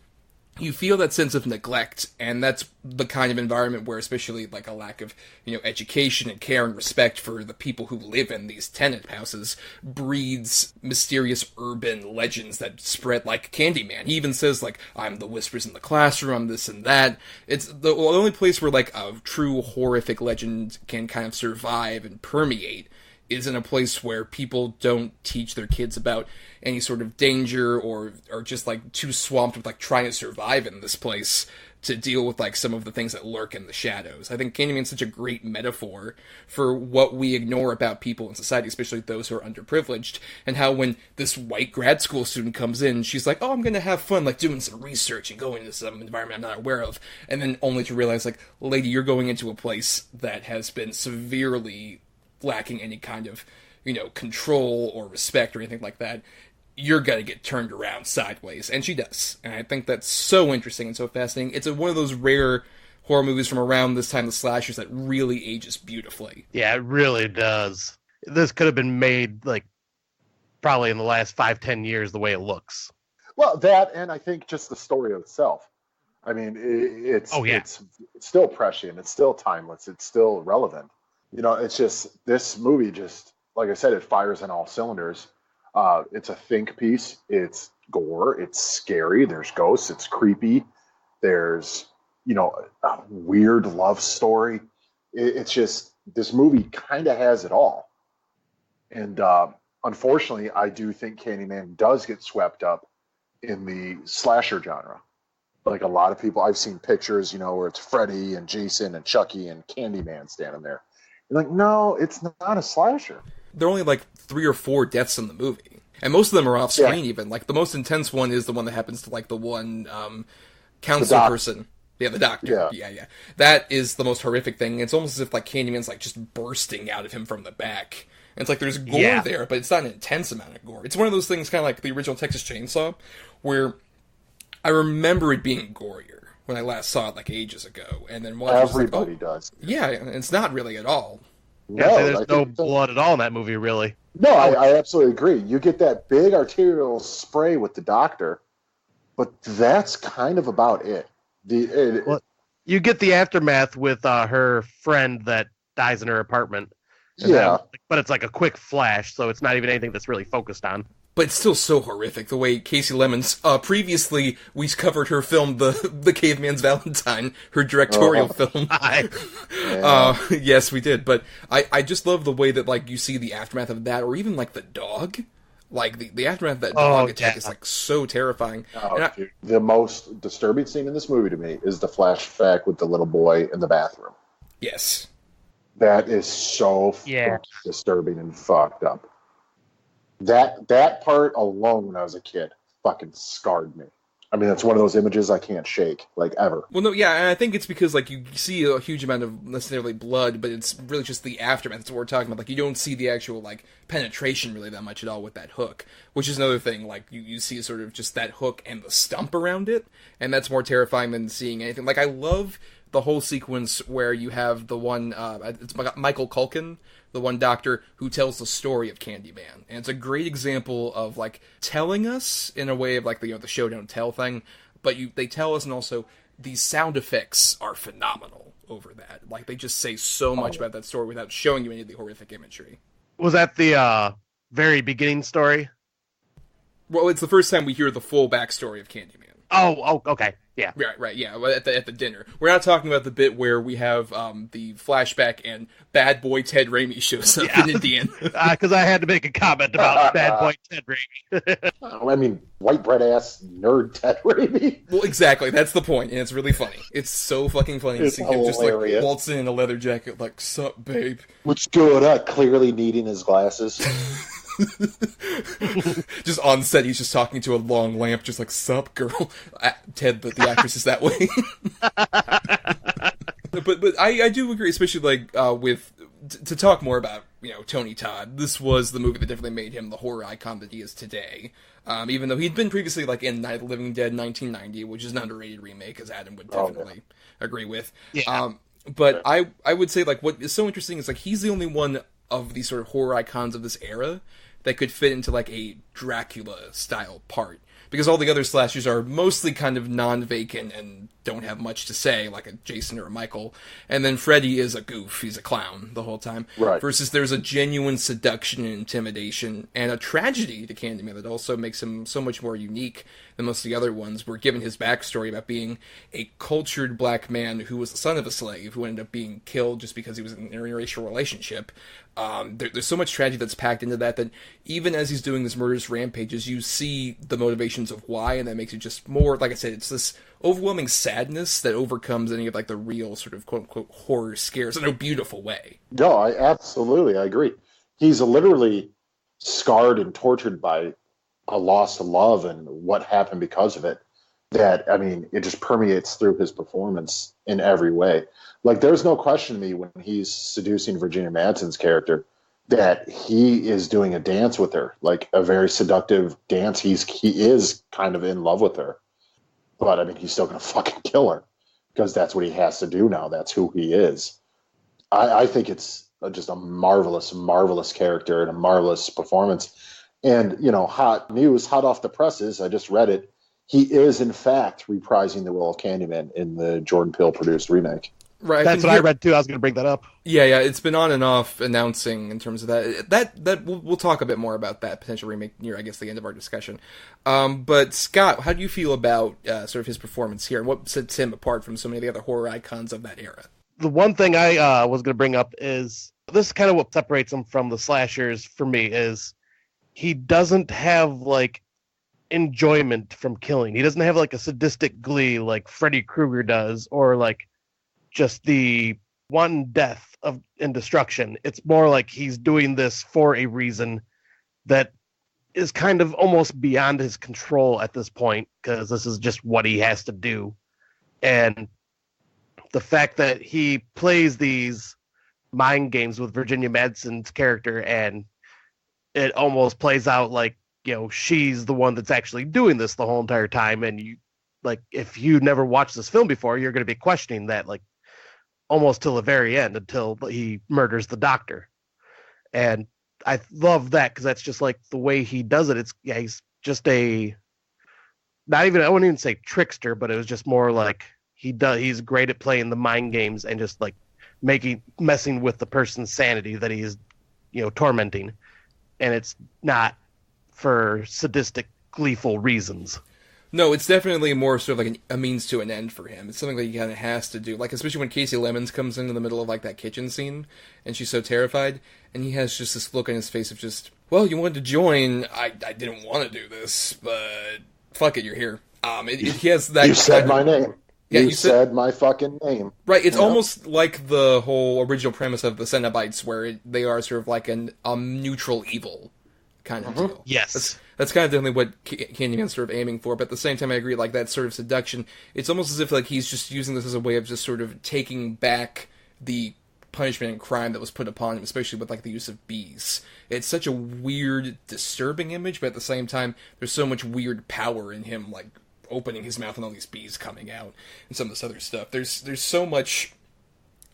you feel that sense of neglect, and that's the kind of environment where, especially, like, a lack of, education and care and respect for the people who live in these tenant houses breeds mysterious urban legends that spread like Candyman. He even says, like, I'm the whispers in the classroom, I'm this and that. It's the only place where, like, a true horrific legend can kind of survive and permeate is in a place where people don't teach their kids about any sort of danger or are just, like, too swamped with, like, trying to survive in this place to deal with, like, some of the things that lurk in the shadows. I think Candyman's such a great metaphor for what we ignore about people in society, especially those who are underprivileged, and how when this white grad school student comes in, she's like, oh, I'm gonna have fun, like, doing some research and going into some environment I'm not aware of, and then only to realize, like, lady, you're going into a place that has been severely lacking any kind of, control or respect or anything like that. You're gonna get turned around sideways. And she does. And I think that's so interesting and so fascinating. It's one of those rare horror movies from around this time, the slashers, that really ages beautifully. Yeah, it really does. This could have been made, like, probably in the last 5-10 years the way it looks. Well, that, and I think just the story itself. I mean, it's still prescient. It's still timeless. It's still relevant. It's just, this movie just, like I said, it fires on all cylinders. It's a think piece. It's gore. It's scary. There's ghosts. It's creepy. There's, a weird love story. It's just, this movie kind of has it all. And unfortunately, I do think Candyman does get swept up in the slasher genre. Like, a lot of people, I've seen pictures, where it's Freddy and Jason and Chucky and Candyman standing there. You're like, no, it's not a slasher. There are only, like, 3 or 4 deaths in the movie. And most of them are off screen, even. Like, the most intense one is the one that happens to, like, the one council person. Yeah, the doctor. Yeah. That is the most horrific thing. It's almost as if, like, Candyman's, like, just bursting out of him from the back. And it's like, there's gore there, but it's not an intense amount of gore. It's one of those things, kind of like the original Texas Chainsaw, where I remember it being gorier when I last saw it, like, ages ago. And then everybody does. Yeah, it's not really at all. No, there's no blood at all in that movie, really. No, I absolutely agree. You get that big arterial spray with the doctor, but that's kind of about it. You get the aftermath with her friend that dies in her apartment. But it's like a quick flash, so it's not even anything that's really focused on. But it's still so horrific, the way Casey Lemons, previously we covered her film, The Caveman's Valentine, her directorial film. Yes, we did, but I just love the way that, like, you see the aftermath of that, or even, like, the dog. Like, the aftermath of that dog attack is, like, so terrifying. Dude, the most disturbing scene in this movie to me is the flashback with the little boy in the bathroom. Yes. That is so disturbing and fucked up. That part alone when I was a kid fucking scarred me. I mean, that's one of those images I can't shake, like, ever. Well, no, yeah, and I think it's because, like, you see a huge amount of necessarily blood, but it's really just the aftermath. That's what we're talking about. Like, you don't see the actual, like, penetration really that much at all with that hook, which is another thing. Like, you see sort of just that hook and the stump around it, and that's more terrifying than seeing anything. Like, I love the whole sequence where you have the one, it's Michael Culkin, the one doctor who tells the story of Candyman. And it's a great example of, like, telling us in a way of, like, the show don't tell thing, but they tell us, and also these sound effects are phenomenal over that. Like, they just say so much about that story without showing you any of the horrific imagery. Was that the very beginning story? Well, it's the first time we hear the full backstory of Candyman. Oh, okay. Yeah. Right, yeah, at the dinner. We're not talking about the bit where we have the flashback and bad boy Ted Raimi shows up in Indian. Because I had to make a comment about bad boy Ted Raimi. I mean, white bread ass nerd Ted Raimi. Well, exactly, that's the point, and it's really funny. It's so fucking funny to see him just, like, waltzing in a leather jacket, like, sup, babe? What's going on? Clearly needing his glasses. Just on set, he's just talking to a long lamp, just like, sup, girl. Ted, the actress is that way. But I do agree, especially, like, with to talk more about Tony Todd, this was the movie that definitely made him the horror icon that he is today. Even though he'd been previously in Night of the Living Dead 1990, which is an underrated remake, as Adam would definitely agree with. Yeah. But I would say what is so interesting is he's the only one of these sort of horror icons of this era that could fit into a Dracula style part. Because all the other slashers are mostly kind of non-vacant and don't have much to say, like a Jason or a Michael. And then Freddy is a goof. He's a clown the whole time. Right. Versus there's a genuine seduction and intimidation and a tragedy to Candyman that also makes him so much more unique than most of the other ones. We're given his backstory about being a cultured black man who was the son of a slave who ended up being killed just because he was in an interracial relationship. There's so much tragedy that's packed into that even as he's doing these murderous rampages, you see the motivations of why, and that makes it just more, like I said, it's this overwhelming sadness that overcomes any of the real sort of quote-unquote horror scares in a beautiful way. No, I agree. He's literally scarred and tortured by a loss of love and what happened because of it. That, it just permeates through his performance in every way. There's no question to me when he's seducing Virginia Madsen's character that he is doing a dance with her, a very seductive dance. He is kind of in love with her, but he's still going to fucking kill her because that's what he has to do now. That's who he is. I think it's just a marvelous, marvelous character and a marvelous performance. And, hot news, hot off the presses, I just read it. He is, in fact, reprising the role of Candyman in the Jordan Peele-produced remake. Right, that's what I read too. I was going to bring that up. Yeah, it's been on and off announcing in terms of that. That we'll talk a bit more about that potential remake near, I guess, the end of our discussion. But Scott, how do you feel about sort of his performance here, and what sets him apart from so many of the other horror icons of that era? The one thing I was going to bring up is this is kind of what separates him from the slashers for me is he doesn't have enjoyment from killing. He doesn't have a sadistic glee like Freddy Krueger does, or just the one death and destruction. It's more he's doing this for a reason that is kind of almost beyond his control at this point, because this is just what he has to do. And the fact that he plays these mind games with Virginia Madsen's character, and it almost plays out she's the one that's actually doing this the whole entire time. And you, if you never watched this film before, you're going to be questioning that, almost till the very end, until he murders the doctor. And I love that because that's just the way he does it. He's just I wouldn't even say trickster, but it was just more he's great at playing the mind games and just messing with the person's sanity that he's, tormenting. And it's not for sadistic, gleeful reasons. No, it's definitely more sort of a means to an end for him. It's something that he kind of has to do. Especially when Casey Lemons comes in the middle of that kitchen scene, and she's so terrified, and he has just this look on his face of just, well, you wanted to join. I didn't want to do this, but fuck it, you're here. He has that. You said my name. Yeah, you said my fucking name. Right, it's almost like the whole original premise of the Cenobites, where they are sort of a neutral evil kind of deal. Yes. That's kind of definitely what Candyman's sort of aiming for, but at the same time I agree, that sort of seduction, it's almost as if he's just using this as a way of just sort of taking back the punishment and crime that was put upon him, especially with the use of bees. It's such a weird, disturbing image, but at the same time, there's so much weird power in him, opening his mouth and all these bees coming out, and some of this other stuff. There's so much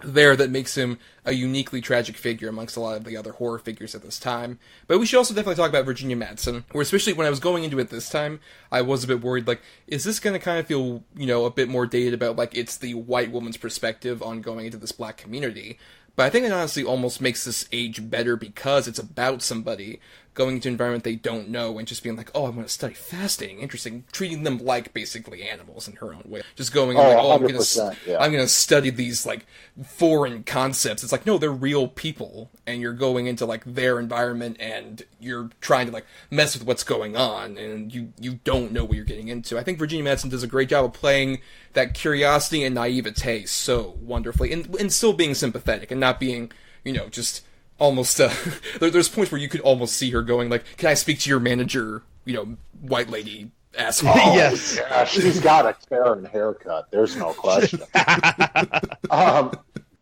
there that makes him a uniquely tragic figure amongst a lot of the other horror figures at this time. But we should also definitely talk about Virginia Madsen, where especially when I was going into it this time, I was a bit worried, is this going to kind of feel, a bit more dated about, it's the white woman's perspective on going into this black community? But I think it honestly almost makes this age better because it's about somebody going into an environment they don't know and just being oh, I'm going to study fasting, interesting, treating them like basically animals in her own way. Just going I'm going to study these foreign concepts. It's no, they're real people, and you're going into their environment and you're trying to mess with what's going on, and you don't know what you're getting into. I think Virginia Madsen does a great job of playing that curiosity and naivete so wonderfully, and still being sympathetic and not being, just almost, there's points where you could almost see her going can I speak to your manager, white lady asshole? Oh, yes. Yeah, she's got a Karen haircut. There's no question.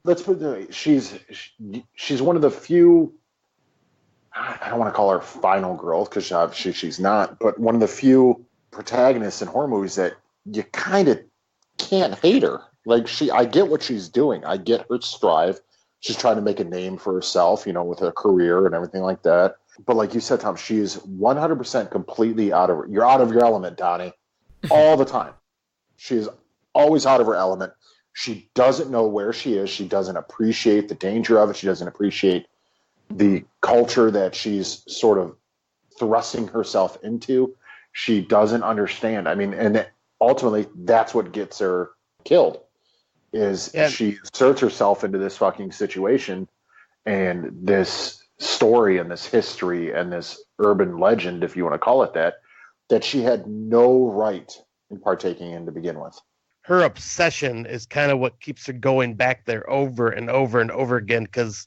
Let's put it this way. She's one of the few don't want to call her final girl because she's not, but one of the few protagonists in horror movies that you kind of can't hate her. Like I get what she's doing. I get her strive. She's trying to make a name for herself, with her career and everything like that. But like you said, Tom, she is 100% completely you're out of your element, Donnie, all the time. She is always out of her element. She doesn't know where she is. She doesn't appreciate the danger of it. She doesn't appreciate the culture that she's sort of thrusting herself into. She doesn't understand. I mean, and ultimately that's what gets her killed is she inserts herself into this fucking situation and this story and this history and this urban legend, if you want to call it that she had no right in partaking in to begin with. Her obsession is kind of what keeps her going back there over and over and over again, because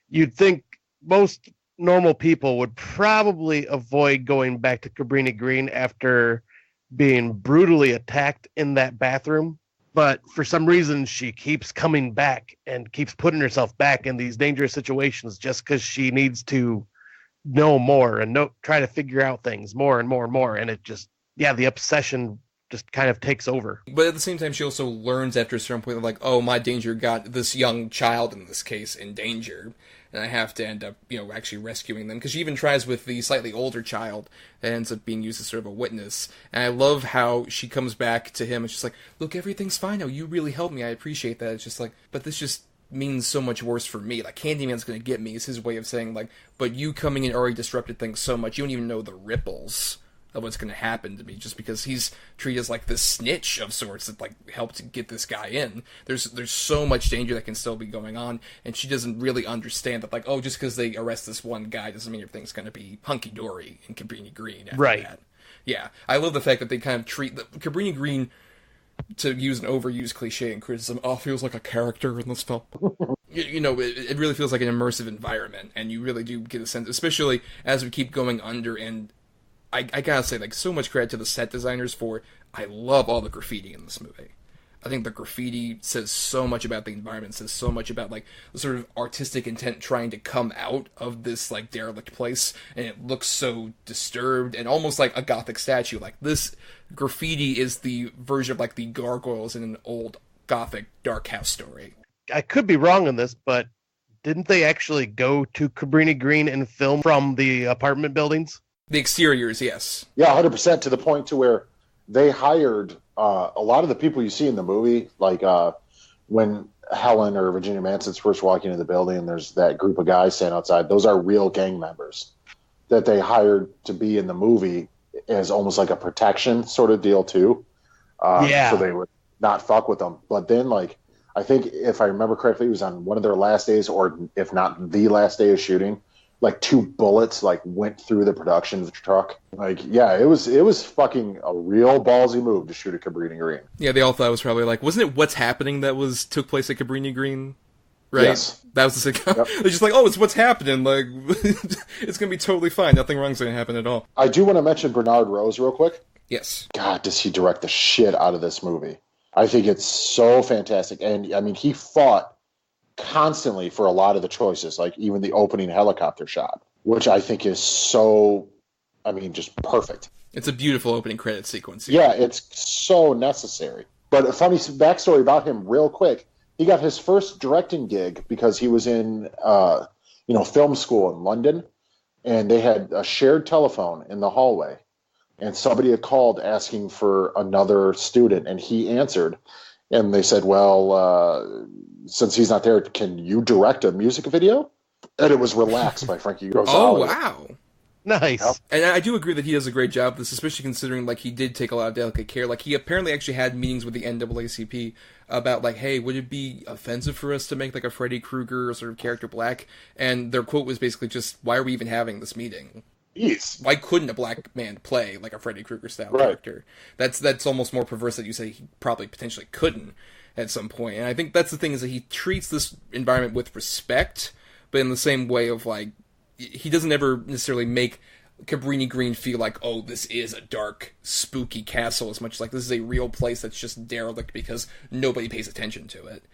you'd think most normal people would probably avoid going back to Cabrini Green after being brutally attacked in that bathroom. But for some reason, she keeps coming back and keeps putting herself back in these dangerous situations just because she needs to know more and try to figure out things more and more and more. And it just, the obsession just kind of takes over. But at the same time, she also learns after a certain point, like, oh, my danger got this young child, in this case, in danger. And I have to end up, actually rescuing them. Because she even tries with the slightly older child that ends up being used as sort of a witness. And I love how she comes back to him and she's like, look, everything's fine now. You really helped me. I appreciate that. It's just like, but this just means so much worse for me. Like, Candyman's going to get me is his way of saying, like, but you coming in already disrupted things so much. You don't even know the ripples of what's going to happen to me just because he's treated as like this snitch of sorts that like helped get this guy in. There's so much danger that can still be going on, and she doesn't really understand that, like, oh, just because they arrest this one guy doesn't mean everything's going to be hunky-dory in Cabrini Green after that. Yeah, I love the fact that they kind of treat Cabrini Green, to use an overused cliche and criticism, feels like a character in this film. It really feels like an immersive environment, and you really do get a sense, especially as we keep going under, and I gotta say, like, so much credit to the set designers I love all the graffiti in this movie. I think the graffiti says so much about the environment, says so much about, like, the sort of artistic intent trying to come out of this, like, derelict place, and it looks so disturbed and almost like a Gothic statue. Like, this graffiti is the version of, like, the gargoyles in an old Gothic dark house story. I could be wrong on this, but didn't they actually go to Cabrini Green and film from the apartment buildings? The exteriors, yes. Yeah, 100%, to the point to where they hired a lot of the people you see in the movie, like when Helen or Virginia Madsen's first walking into the building and there's that group of guys standing outside, those are real gang members that they hired to be in the movie as almost like a protection sort of deal too. So they would not fuck with them. But then, like, I think if I remember correctly, it was on one of their last days, or if not the last day of shooting, like 2 bullets like went through the production truck. Like, yeah, it was fucking a real ballsy move to shoot at Cabrini Green. Yeah, they all thought it was probably like, wasn't it What's Happening that took place at Cabrini Green? Right? Yes. That was the sitcom. Yep. They're just like, oh, it's What's Happening. Like, it's going to be totally fine. Nothing wrong's going to happen at all. I do want to mention Bernard Rose real quick. Yes. God, does he direct the shit out of this movie. I think it's so fantastic. And, I mean, he fought constantly for a lot of the choices, like even the opening helicopter shot, which I think is so, just perfect. It's a beautiful opening credit sequence. Yeah, it's so necessary. But a funny backstory about him real quick. He got his first directing gig because he was in, film school in London, and they had a shared telephone in the hallway, and somebody had called asking for another student, and he answered, and they said, well, since he's not there, can you direct a music video? And it was Relaxed by Frankie Gonzalez. Oh, wow. Nice. Yep. And I do agree that he does a great job of this, especially considering, like, he did take a lot of delicate care. Like, he apparently actually had meetings with the NAACP about, like, hey, would it be offensive for us to make, like, a Freddy Krueger sort of character black? And their quote was basically just, why are we even having this meeting? Yes. Why couldn't a black man play, like, a Freddy Krueger-style character? That's almost more perverse that you say he probably potentially couldn't at some point. And I think that's the thing, is that he treats this environment with respect, but in the same way of, like, he doesn't ever necessarily make Cabrini Green feel like, oh, this is a dark, spooky castle, as much as, like, this is a real place that's just derelict because nobody pays attention to it.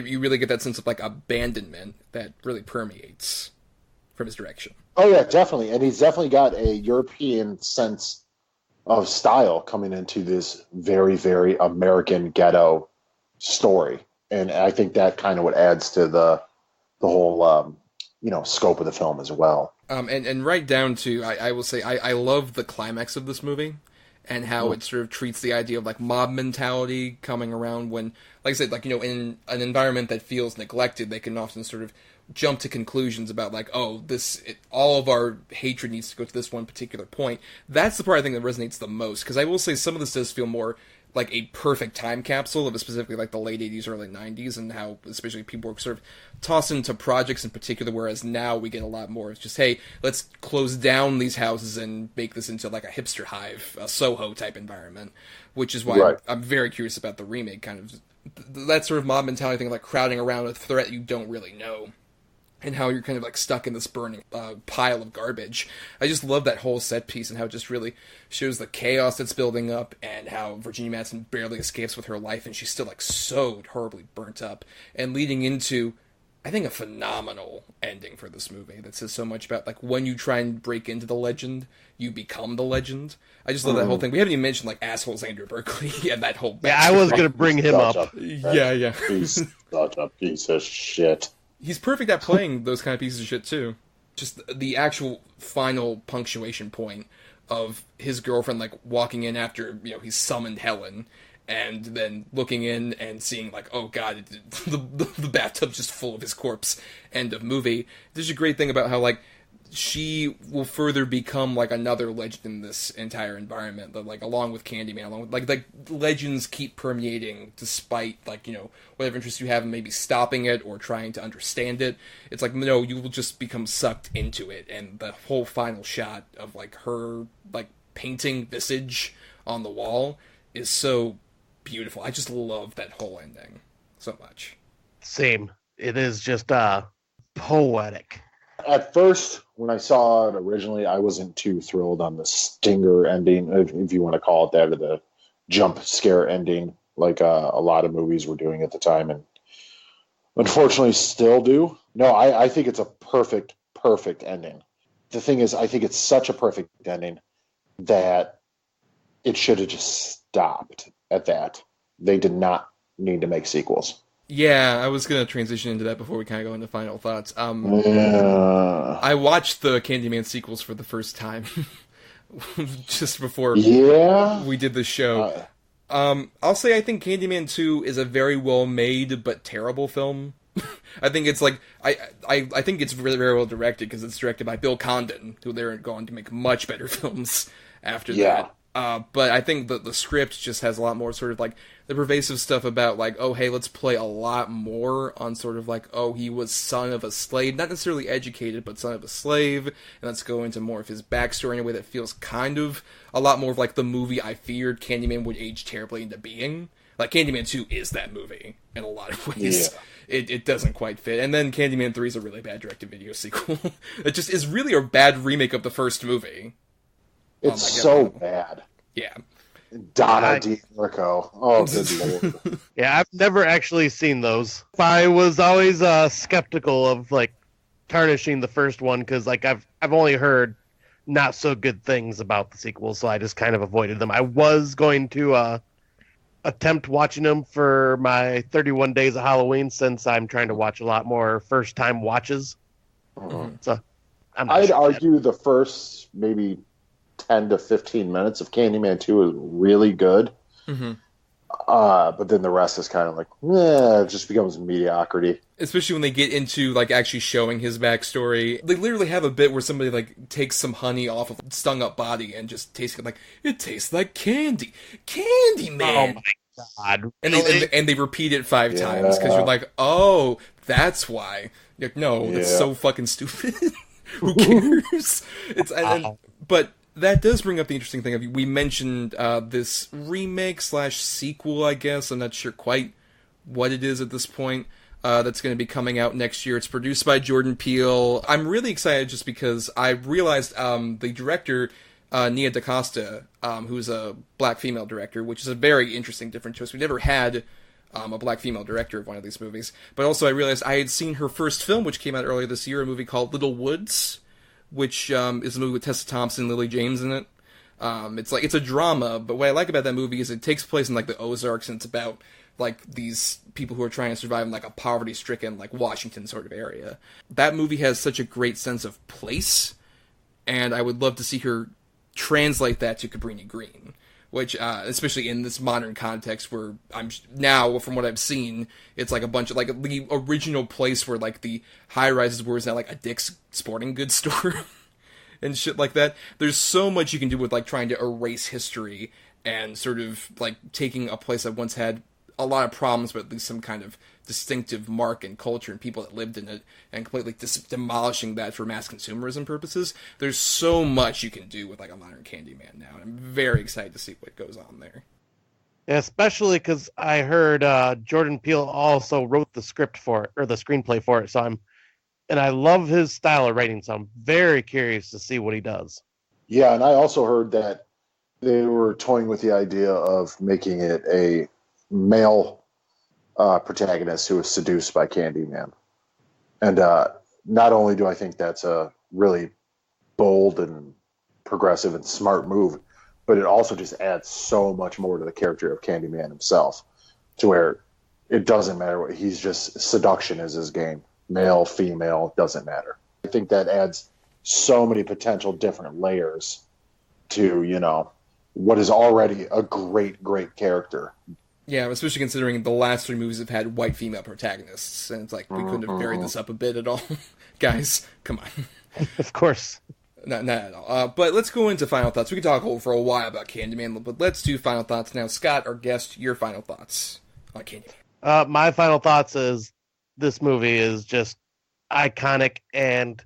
You really get that sense of, like, abandonment that really permeates from his direction. Oh yeah, definitely, and he's definitely got a European sense of style coming into this very, very American ghetto story, and I think that kind of what adds to the whole scope of the film as well. And right down to, I will say, I love the climax of this movie and how it sort of treats the idea of like mob mentality coming around when, like I said, like, in an environment that feels neglected, they can often sort of jump to conclusions about like, all of our hatred needs to go to this one particular point. That's the part I think that resonates the most, because I will say some of this does feel more like a perfect time capsule of specifically like the late 80s, early 90s, and how especially people were sort of tossed into projects in particular, whereas now we get a lot more. It's just, hey, let's close down these houses and make this into like a hipster hive, a Soho type environment, which is why I'm very curious about the remake, kind of that sort of mob mentality thing, like crowding around a threat you don't really know, and how you're kind of like stuck in this burning pile of garbage. I just love that whole set piece and how it just really shows the chaos that's building up, and how Virginia Madsen barely escapes with her life, and she's still like so horribly burnt up, and leading into, I think, a phenomenal ending for this movie that says so much about like when you try and break into the legend, you become the legend. I just love that whole thing. We haven't even mentioned like assholes Andrew Berkeley and that whole. Yeah, I was gonna bring him up. Yeah. He's such a piece of shit. He's perfect at playing those kind of pieces of shit, too. Just the actual final punctuation point of his girlfriend, like, walking in after, he's summoned Helen, and then looking in and seeing, like, oh god, the bathtub's just full of his corpse. End of movie. There's a great thing about how, like, she will further become like another legend in this entire environment, but like along with Candyman, along with like legends keep permeating despite like, whatever interest you have in maybe stopping it or trying to understand it. It's like, no, you will just become sucked into it. And the whole final shot of like her like painting visage on the wall is so beautiful. I just love that whole ending so much. Same. It is just poetic. At first, when I saw it originally, I wasn't too thrilled on the stinger ending, if you want to call it that, or the jump scare ending, like a lot of movies were doing at the time, and unfortunately still do. No, I think it's a perfect ending. The thing is, I think it's such a perfect ending that it should have just stopped at that. They did not need to make sequels. Yeah, I was going to transition into that before we kind of go into final thoughts. I watched the Candyman sequels for the first time just before we did the show. I'll say I think Candyman 2 is a very well-made but terrible film. I think it's like, I think it's really very well directed because it's directed by Bill Condon, who they're going to make much better films after that. But I think the script just has a lot more sort of like the pervasive stuff about like, oh, hey, let's play a lot more on sort of like, oh, he was son of a slave, not necessarily educated, but son of a slave, and let's go into more of his backstory in a way that feels kind of a lot more of like the movie I feared Candyman would age terribly into being. Like, Candyman 2 is that movie in a lot of ways. Yeah. It doesn't quite fit. And then Candyman 3 is a really bad direct-to-video sequel. It just is really a bad remake of the first movie. It's so bad. Yeah. Donna DeMarco. Oh, good lord. Yeah, I've never actually seen those. I was always skeptical of like tarnishing the first one because like I've only heard not so good things about the sequels, so I just kind of avoided them. I was going to attempt watching them for my 31 Days of Halloween since I'm trying to watch a lot more first time watches. So I'd argue the first maybe 10 to 15 minutes of Candyman 2 is really good. But then the rest is kind of like, it just becomes mediocrity. Especially when they get into like actually showing his backstory. They literally have a bit where somebody like takes some honey off of a stung up body and just tastes it like, it tastes like candy. Candyman! Oh my god. And they repeat it 5 times because you're like, oh, that's why. You're like, no, that's so fucking stupid. Who cares? But that does bring up the interesting thing of, we mentioned this remake / sequel, I guess. I'm not sure quite what it is at this point. That's going to be coming out next year. It's produced by Jordan Peele. I'm really excited just because I realized the director, Nia DaCosta, who's a black female director, which is a very interesting different choice. We never had a black female director of one of these movies. But also I realized I had seen her first film, which came out earlier this year, a movie called Little Woods, which is a movie with Tessa Thompson and Lily James in it. It's a drama, but what I like about that movie is it takes place in like the Ozarks, and it's about like these people who are trying to survive in like a poverty-stricken like Washington sort of area. That movie has such a great sense of place, and I would love to see her translate that to Cabrini Green, which especially in this modern context where I'm now, from what I've seen, it's like a bunch of like the original place where like the high rises were is now like a Dick's Sporting Goods store. And shit like that. There's so much you can do with like trying to erase history and sort of like taking a place that once had a lot of problems, but at least some kind of distinctive mark and culture and people that lived in it, and completely demolishing that for mass consumerism purposes. There's so much you can do with like a modern Candyman now. I'm very excited to see what goes on there. Yeah, especially because I heard Jordan Peele also wrote the script for it, or the screenplay for it. And I love his style of writing, so I'm very curious to see what he does. Yeah, and I also heard that they were toying with the idea of making it a male protagonist who was seduced by Candyman. And not only do I think that's a really bold and progressive and smart move, but it also just adds so much more to the character of Candyman himself, to where it doesn't matter what, he's just, seduction is his game. Male, female, doesn't matter. I think that adds so many potential different layers to, you know, what is already a great, great character. Yeah, especially considering the last three movies have had white female protagonists, and it's like, we couldn't have varied this up a bit at all. Guys, come on. Of course. Not at all. But let's go into final thoughts. We could talk for a while about Candyman, but let's do final thoughts now. Scott, our guest, your final thoughts on Candyman. My final thoughts is this movie is just iconic and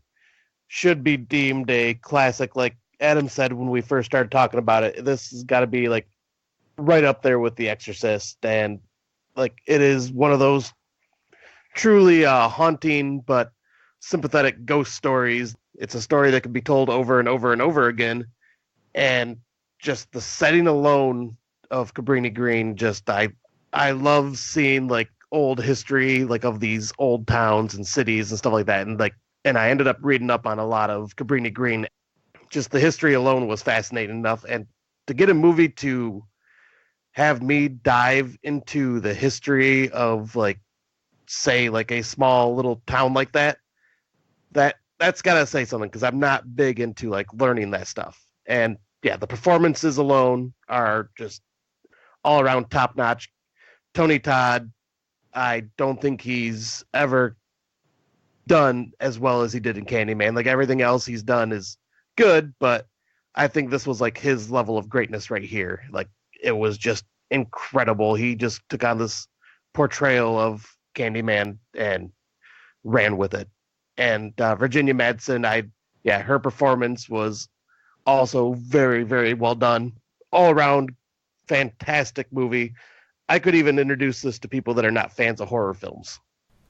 should be deemed a classic. Like Adam said when we first started talking about it, this has got to be like right up there with The Exorcist, and like it is one of those truly haunting but sympathetic ghost stories. It's a story that can be told over and over and over again, and just the setting alone of Cabrini Green, just I love seeing like old history, like of these old towns and cities and stuff like that, and I ended up reading up on a lot of Cabrini Green. Just the history alone was fascinating enough, and to get a movie to have me dive into the history of like, say, like a small little town like that's gotta say something, because I'm not big into like learning that stuff. And yeah, the performances alone are just all around top notch. Tony Todd, I don't think he's ever done as well as he did in Candyman. Like everything else he's done is good, but I think this was like his level of greatness right here. Like it was just incredible. He just took on this portrayal of Candyman and ran with it. And Virginia Madsen, her performance was also very, very well done. All around fantastic movie. I could even introduce this to people that are not fans of horror films.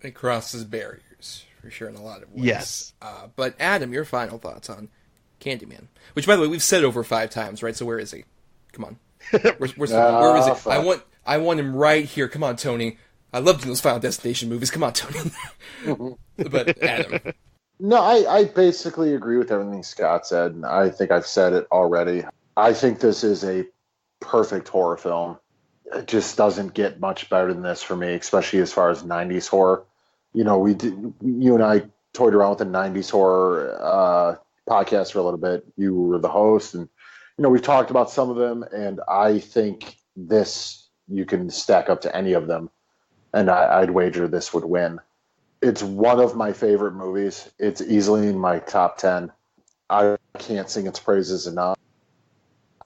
It crosses barriers, for sure, in a lot of ways. Yes. But Adam, your final thoughts on Candyman? Which, by the way, we've said over 5 times, right? So where is he? Come on. Where is he? I want him right here. Come on, Tony. I loved those Final Destination movies. Come on, Tony. But Adam. No, I basically agree with everything Scott said, and I think I've said it already. I think this is a perfect horror film. It just doesn't get much better than this for me, especially as far as 90s horror. You know, you and I toyed around with the 90s horror podcast for a little bit. You were the host, and, you know, we've talked about some of them, and I think this, you can stack up to any of them, and I'd wager this would win. It's one of my favorite movies. It's easily in my top 10. I can't sing its praises enough.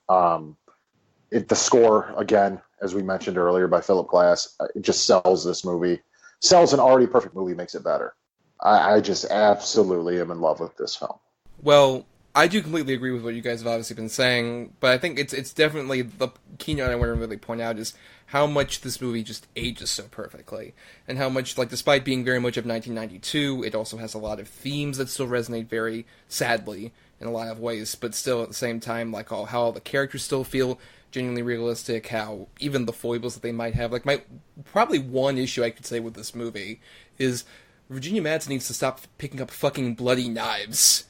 The score, again, as we mentioned earlier by Philip Glass, it just sells this movie. Sells an already perfect movie, makes it better. I just absolutely am in love with this film. Well, I do completely agree with what you guys have obviously been saying, but I think it's definitely the keynote I want to really point out is how much this movie just ages so perfectly, and how much, like, despite being very much of 1992, it also has a lot of themes that still resonate very sadly in a lot of ways, but still at the same time, like, how all the characters still feel genuinely realistic, how even the foibles that they might have, like, probably one issue I could say with this movie is Virginia Madsen needs to stop picking up fucking bloody knives.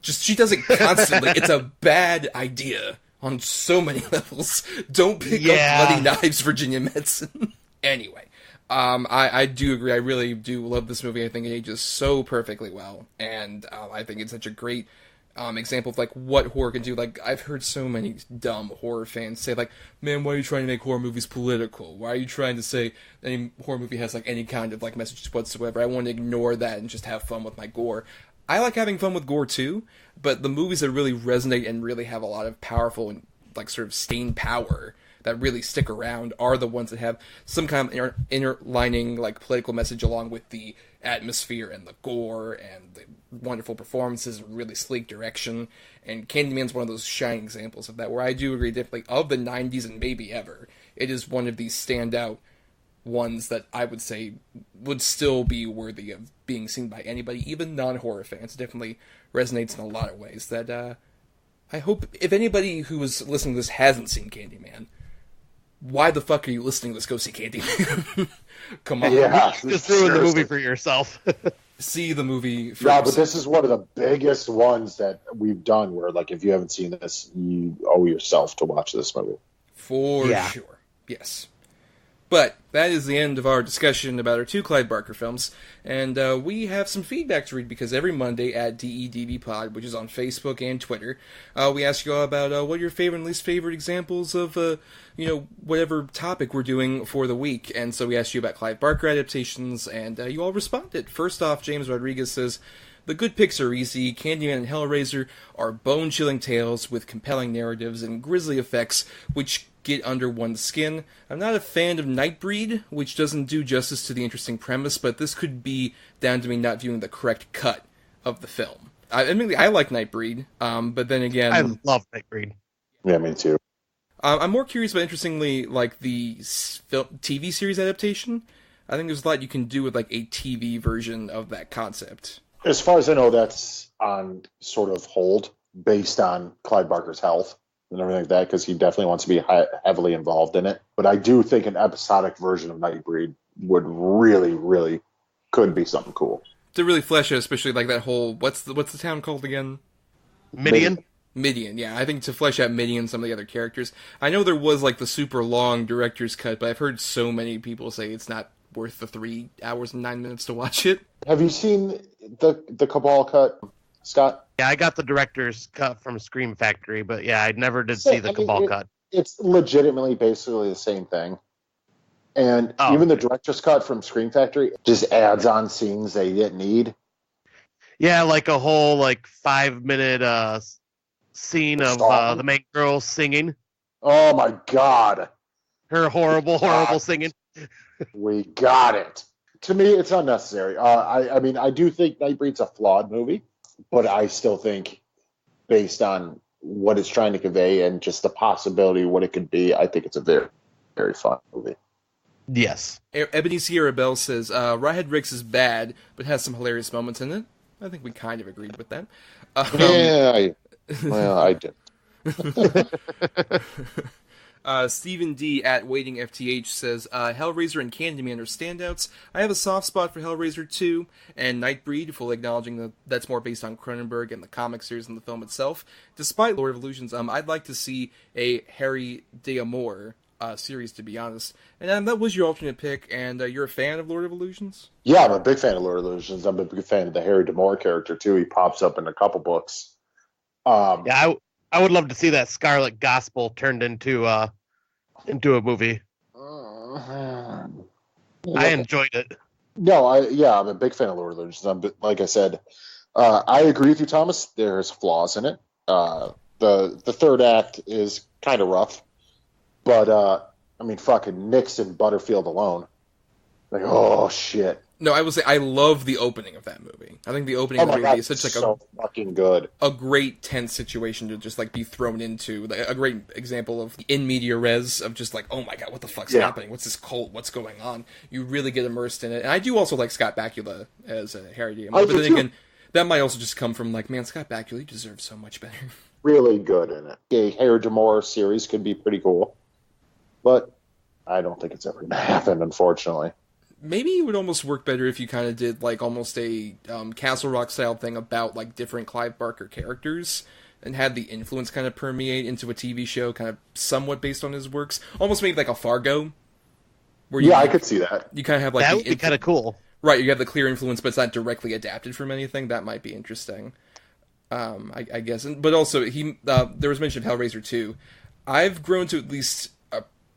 She does it constantly. It's a bad idea on so many levels. Don't pick up bloody knives, Virginia Madsen. Anyway, I do agree. I really do love this movie. I think it ages so perfectly well, and I think it's such a great example of, like, what horror can do. Like, I've heard so many dumb horror fans say, like, man, why are you trying to make horror movies political? Why are you trying to say that any horror movie has, like, any kind of, like, message whatsoever? I want to ignore that and just have fun with my gore. I like having fun with gore too, but the movies that really resonate and really have a lot of powerful and, like, sort of staying power that really stick around are the ones that have some kind of interlining, like, political message along with the atmosphere and the gore and the wonderful performances and really sleek direction. And Candyman's one of those shining examples of that, where I do agree definitely of the 90s and maybe ever, it is one of these standout ones that I would say would still be worthy of being seen by anybody, even non-horror fans. It definitely resonates in a lot of ways that I hope, if anybody who is listening to this hasn't seen Candyman, why the fuck are you listening to this? Go see Candyman. Come on. Yeah, just ruin the movie for yourself. See the movie for Yeah, yourself. but this is one of the biggest ones that we've done where, like, if you haven't seen this, you owe yourself to watch this movie. For sure. Yes. But that is the end of our discussion about our two Clive Barker films, and we have some feedback to read because every Monday at DEDBpod, which is on Facebook and Twitter, we ask you all about what your favorite and least favorite examples of, whatever topic we're doing for the week. And so we asked you about Clive Barker adaptations, and you all responded. First off, James Rodriguez says, the good picks are easy. Candyman and Hellraiser are bone-chilling tales with compelling narratives and grisly effects, which get under one's skin. I'm not a fan of Nightbreed, which doesn't do justice to the interesting premise, but this could be down to me not viewing the correct cut of the film. I like Nightbreed, but then again... I love Nightbreed. Yeah, me too. I'm more curious about, interestingly, like, the TV series adaptation. I think there's a lot you can do with, like, a TV version of that concept. As far as I know, that's on sort of hold based on Clive Barker's health and everything like that, because he definitely wants to be heavily involved in it. But I do think an episodic version of Nightbreed would really, really could be something cool. To really flesh out, especially, like, that whole... What's the town called again? Midian? Midian, yeah. I think to flesh out Midian and some of the other characters. I know there was, like, the super long director's cut, but I've heard so many people say it's not worth the 3 hours and 9 minutes to watch it. Have you seen the Cabal cut, Scott? Yeah, I got the director's cut from Scream Factory, but yeah, I never did see the Cabal cut. It's legitimately basically the same thing. And even the director's cut from Scream Factory just adds on scenes they didn't need. Yeah, like a whole 5-minute scene of the main girl singing. Oh my god. Her horrible singing. We got it. To me, it's unnecessary. I mean, I do think Nightbreed's a flawed movie, but I still think, based on what it's trying to convey and just the possibility of what it could be, I think it's a very, very fun movie. Yes. Ebony Sierra Bell says, Rawhead Rex is bad, but has some hilarious moments in it. I think we kind of agreed with that. I did. Stephen D. at Waiting FTH says, Hellraiser and Candyman are standouts. I have a soft spot for Hellraiser 2 and Nightbreed, fully acknowledging that that's more based on Cronenberg and the comic series than the film itself. Despite Lord of Illusions, I'd like to see a Harry D'Amour series, to be honest. And that was your alternate pick, and you're a fan of Lord of Illusions? Yeah, I'm a big fan of Lord of Illusions. I'm a big fan of the Harry D'Amour character, too. He pops up in a couple books. I would love to see that Scarlet Gospel turned into a movie. I enjoyed it. No, I'm a big fan of Lord of Illusions. Like I said, I agree with you, Thomas. There's flaws in it. The third act is kind of rough, but I mean, fucking Nix and Butterfield alone. Like, oh shit. No, I will say I love the opening of that movie. I think the opening of the movie is such like so fucking good. A great tense situation to just like be thrown into. Like, a great example of in media res of just like, oh my god, what the fuck's happening? What's this cult? What's going on? You really get immersed in it. And I do also like Scott Bakula as Harry Dean. But then again, that might also just come from like, man, Scott Bakula deserves so much better. Really good in it. A Harry Demore series could be pretty cool, but I don't think it's ever going to happen, unfortunately. Maybe it would almost work better if you kind of did like almost a Castle Rock style thing about like different Clive Barker characters and had the influence kind of permeate into a TV show kind of somewhat based on his works. Almost maybe like a Fargo. Where I could see that. You kind of have like that would be kind of cool. Right, you have the clear influence, but it's not directly adapted from anything. That might be interesting. I guess. But also, there was mention of Hellraiser 2. I've grown to at least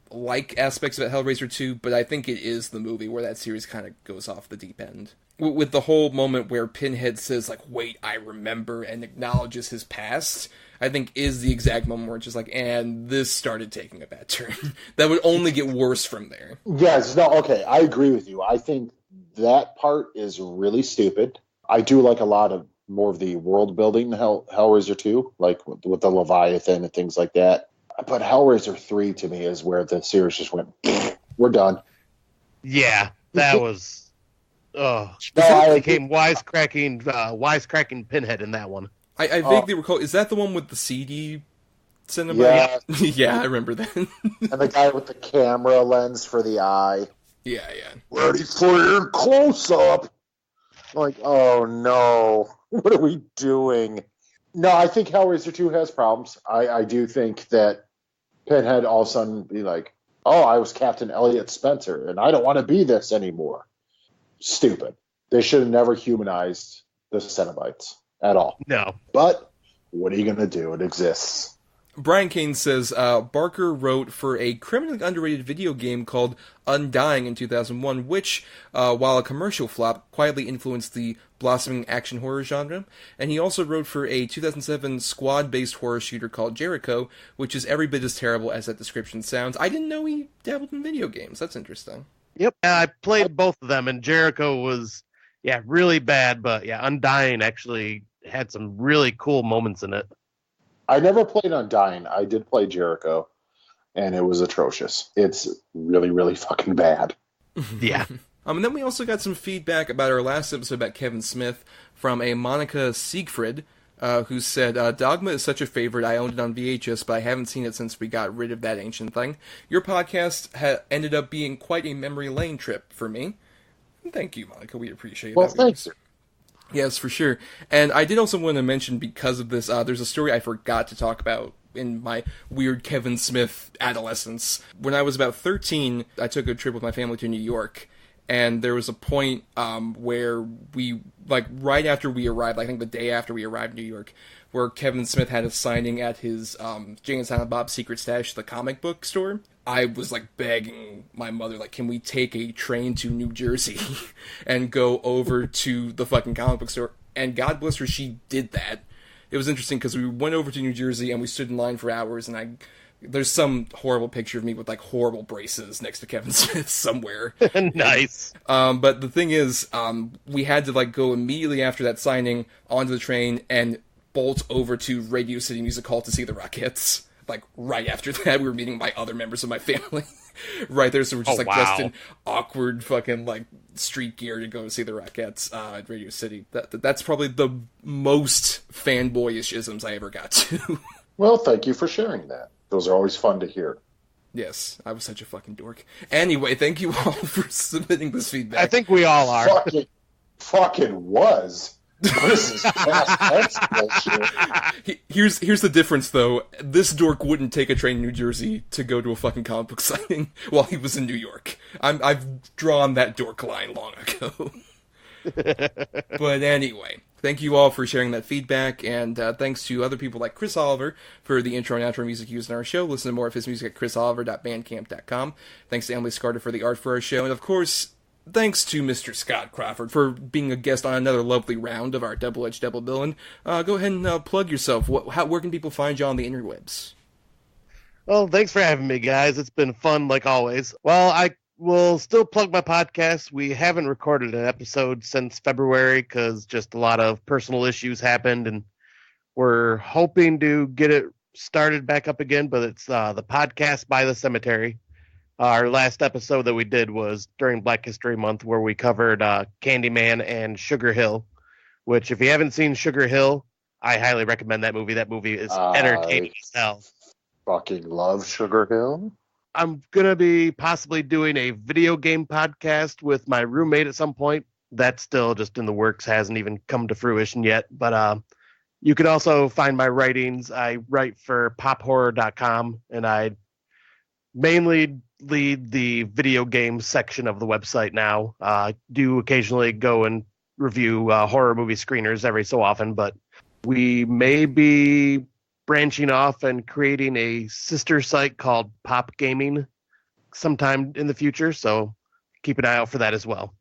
like aspects of Hellraiser 2, but I think it is the movie where that series kind of goes off the deep end. With the whole moment where Pinhead says, like, wait, I remember, and acknowledges his past, I think is the exact moment where it's just like, and this started taking a bad turn. That would only get worse from there. Yes, no, okay, I agree with you. I think that part is really stupid. I do like a lot of more of the world building Hellraiser 2, like with the Leviathan and things like that. But Hellraiser 3 to me is where the series just went, we're done. Yeah, that was... I became wisecracking Pinhead in that one. I vaguely recall, is that the one with the CD cinema? Yeah, yeah, I remember that. And the guy with the camera lens for the eye. Yeah. Ready for your close-up. Like, oh no, what are we doing? No, I think Hellraiser 2 has problems. I do think that Pinhead all of a sudden be like, oh, I was Captain Elliot Spencer, and I don't want to be this anymore. Stupid. They should have never humanized the Cenobites at all. No. But what are you going to do? It exists. Brian Kane says, Barker wrote for a criminally underrated video game called Undying in 2001, which, while a commercial flop, quietly influenced the blossoming action horror genre. And he also wrote for a 2007 squad-based horror shooter called Jericho, which is every bit as terrible as that description sounds. I didn't know he dabbled in video games. That's interesting. Yep, I played both of them, and Jericho was, really bad, but Undying actually had some really cool moments in it. I never played Undying. I did play Jericho, and it was atrocious. It's really, really fucking bad. Yeah. And then we also got some feedback about our last episode about Kevin Smith from a Monica Siegfried, who said, Dogma is such a favorite. I owned it on VHS, but I haven't seen it since we got rid of that ancient thing. Your podcast ended up being quite a memory lane trip for me. Thank you, Monica. We appreciate that. Well, thanks. Yes, for sure. And I did also want to mention, because of this, there's a story I forgot to talk about in my weird Kevin Smith adolescence. When I was about 13, I took a trip with my family to New York, and there was a point where we, like, right after we arrived, I think the day after we arrived in New York, where Kevin Smith had a signing at his Jay and Silent Bob's Secret Stash, the comic book store. I was, like, begging my mother, like, can we take a train to New Jersey and go over to the fucking comic book store? And God bless her, she did that. It was interesting because we went over to New Jersey and we stood in line for hours, and there's some horrible picture of me with, like, horrible braces next to Kevin Smith somewhere. Nice. But the thing is, we had to, like, go immediately after that signing onto the train and bolt over to Radio City Music Hall to see the Rockettes. Like, right after that, we were meeting my other members of my family right there, so we're just, dressed in awkward fucking, like, street gear to go see the Rockettes at Radio City. That's probably the most fanboyish isms I ever got to. Well, thank you for sharing that. Those are always fun to hear. Yes, I was such a fucking dork. Anyway, thank you all for submitting this feedback. I think we all are. Fucking was. This is past tense bullshit. Here's the difference, though. This dork wouldn't take a train to New Jersey to go to a fucking comic book signing while he was in New York. I've drawn that dork line long ago. But anyway, thank you all for sharing that feedback, and thanks to other people like Chris Oliver for the intro and outro music used in our show. Listen to more of his music at chrisoliver.bandcamp.com. Thanks to Emily Scarter for the art for our show, and of course, thanks to Mr. Scott Crawford for being a guest on another lovely round of our Double-Edged Double Billin'. Go ahead and plug yourself. Where can people find you on the interwebs? Well, thanks for having me, guys. It's been fun, like always. Well, I will still plug my podcast. We haven't recorded an episode since February because just a lot of personal issues happened, and we're hoping to get it started back up again, but it's the podcast by the cemetery. Our last episode that we did was during Black History Month, where we covered Candyman and Sugar Hill, which if you haven't seen Sugar Hill, I highly recommend that movie. That movie is entertaining as hell. Fucking love Sugar Hill. I'm going to be possibly doing a video game podcast with my roommate at some point. That's still just in the works, hasn't even come to fruition yet. But you can also find my writings. I write for pophorror.com, and I mainly lead the video game section of the website now. I do occasionally go and review horror movie screeners every so often, but we may be branching off and creating a sister site called Pop Gaming sometime in the future, so keep an eye out for that as well.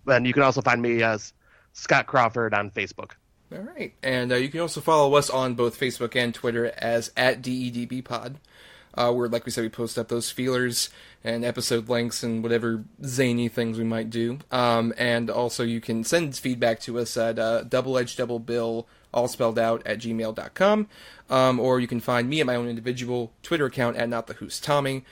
And you can also find me as Scott Crawford on Facebook. All right, and you can also follow us on both Facebook and Twitter as @DEDBpod. Where, like we said, we post up those feelers and episode links and whatever zany things we might do. And also you can send feedback to us at doubleedgeddoublebill, all spelled out, @gmail.com. Or you can find me at my own individual Twitter account at NotTheWho'sTommy,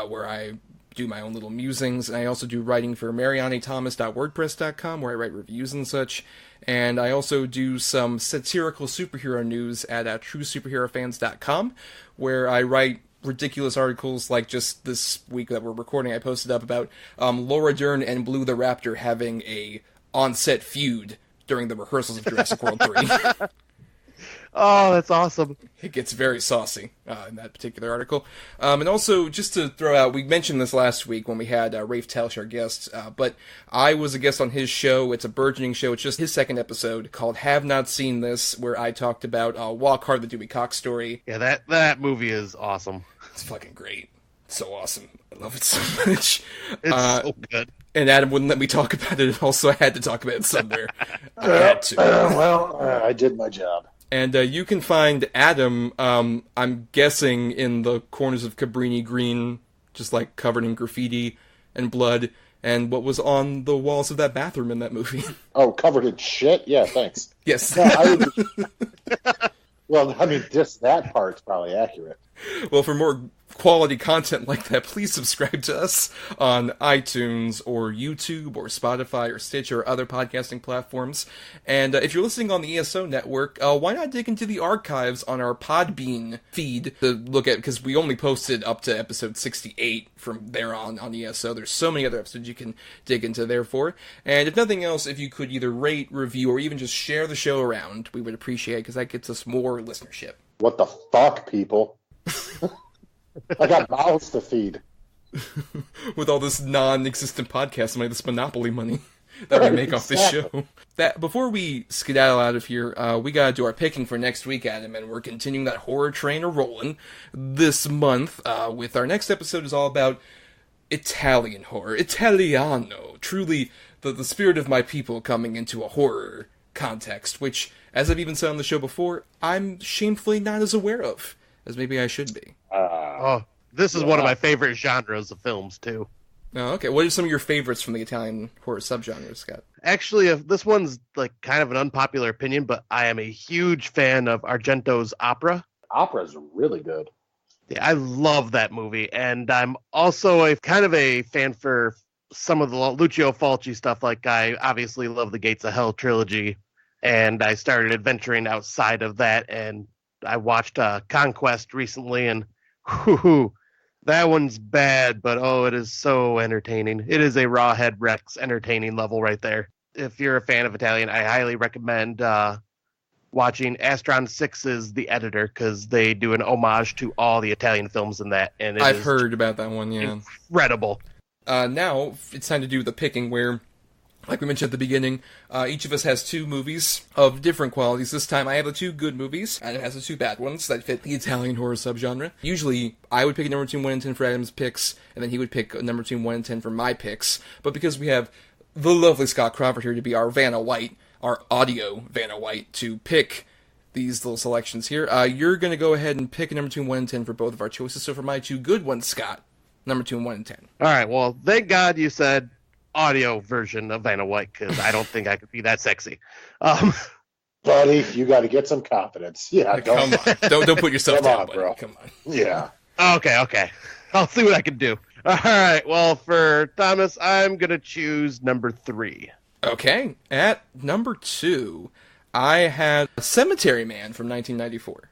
where I do my own little musings. And I also do writing for MarianiThomas.wordpress.com, where I write reviews and such. And I also do some satirical superhero news at TrueSuperheroFans.com, where I write ridiculous articles like just this week that we're recording. I posted up about Laura Dern and Blue the Raptor having a on-set feud during the rehearsals of Jurassic World 3. Oh, that's awesome. It gets very saucy in that particular article. And also, just to throw out, we mentioned this last week when we had Rafe Telsch, our guest, but I was a guest on his show. It's a burgeoning show. It's just his second episode called Have Not Seen This, where I talked about Walk Hard, the Dewey Cox story. Yeah, that movie is awesome. It's fucking great. It's so awesome. I love it so much. It's so good. And Adam wouldn't let me talk about it, also I had to talk about it somewhere. I had to. I did my job. And you can find Adam, I'm guessing, in the corners of Cabrini Green, just like covered in graffiti and blood, and what was on the walls of that bathroom in that movie. Oh, covered in shit? Yeah, thanks. Yes. Well, I mean, just that part's probably accurate. Well, for more quality content like that, please subscribe to us on iTunes or YouTube or Spotify or Stitcher or other podcasting platforms. And if you're listening on the ESO network, why not dig into the archives on our Podbean feed to look at, because we only posted up to episode 68 from there on ESO. There's so many other episodes you can dig into there for. And if nothing else, if you could either rate, review, or even just share the show around, we would appreciate it, because that gets us more listenership. What the fuck, people? I got mouths to feed. With all this non-existent podcast money, this monopoly money that we make off this show. That before we skedaddle out of here, we gotta do our picking for next week, Adam, and we're continuing that horror train a-rolling this month. With our next episode is all about Italian horror, Italiano, truly the spirit of my people coming into a horror context, which, as I've even said on the show before, I'm shamefully not as aware of as maybe I should be. This is one of my favorite genres of films, too. Oh, okay. What are some of your favorites from the Italian horror subgenre, Scott? Actually, this one's like kind of an unpopular opinion, but I am a huge fan of Argento's Opera. Opera's really good. Yeah, I love that movie, and I'm also a kind of a fan for some of the Lucio Fulci stuff. Like, I obviously love the Gates of Hell trilogy, and I started adventuring outside of that, and I watched Conquest recently, and that one's bad, but it is so entertaining. It is a Rawhead Rex entertaining level right there. If you're a fan of Italian, I highly recommend watching Astron 6's The Editor, because they do an homage to all the Italian films in that. And I've heard about that one, yeah. Incredible. Now, it's time to do the picking, where, like we mentioned at the beginning, each of us has two movies of different qualities. This time I have the two good movies, and it has the two bad ones that fit the Italian horror subgenre. Usually, I would pick a number between 1 and 10 for Adam's picks, and then he would pick a number between 1 and 10 for my picks. But because we have the lovely Scott Crawford here to be our Vanna White, our audio Vanna White, to pick these little selections here, you're going to go ahead and pick a number between 1 and 10 for both of our choices. So for my two good ones, Scott, Number 2 and 1 and 10. All right. Well, thank God you said audio version of Vanna White, because I don't think I could be that sexy. Buddy, you got to get some confidence. Yeah, come on. Don't put yourself down, buddy. bro. Come on. Yeah. Okay. I'll see what I can do. All right. Well, for Thomas, I'm going to choose number 3. Okay. At number 2, I had Cemetery Man from 1994.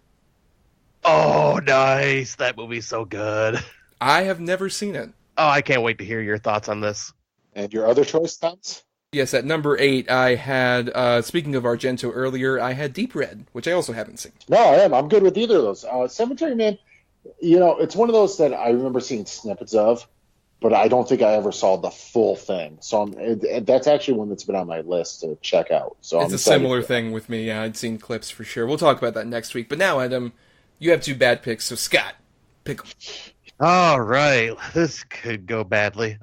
Oh, nice. That movie's so good. I have never seen it. Oh, I can't wait to hear your thoughts on this. And your other choice, Thomas? Yes, at number 8, I had, speaking of Argento earlier, I had Deep Red, which I also haven't seen. No, I am. I'm good with either of those. Cemetery Man, it's one of those that I remember seeing snippets of, but I don't think I ever saw the full thing. So that's actually one that's been on my list to check out. So it's a similar thing with me. Yeah, I'd seen clips for sure. We'll talk about that next week. But now, Adam, you have 2 bad picks, so Scott, pick them. All right. This could go badly.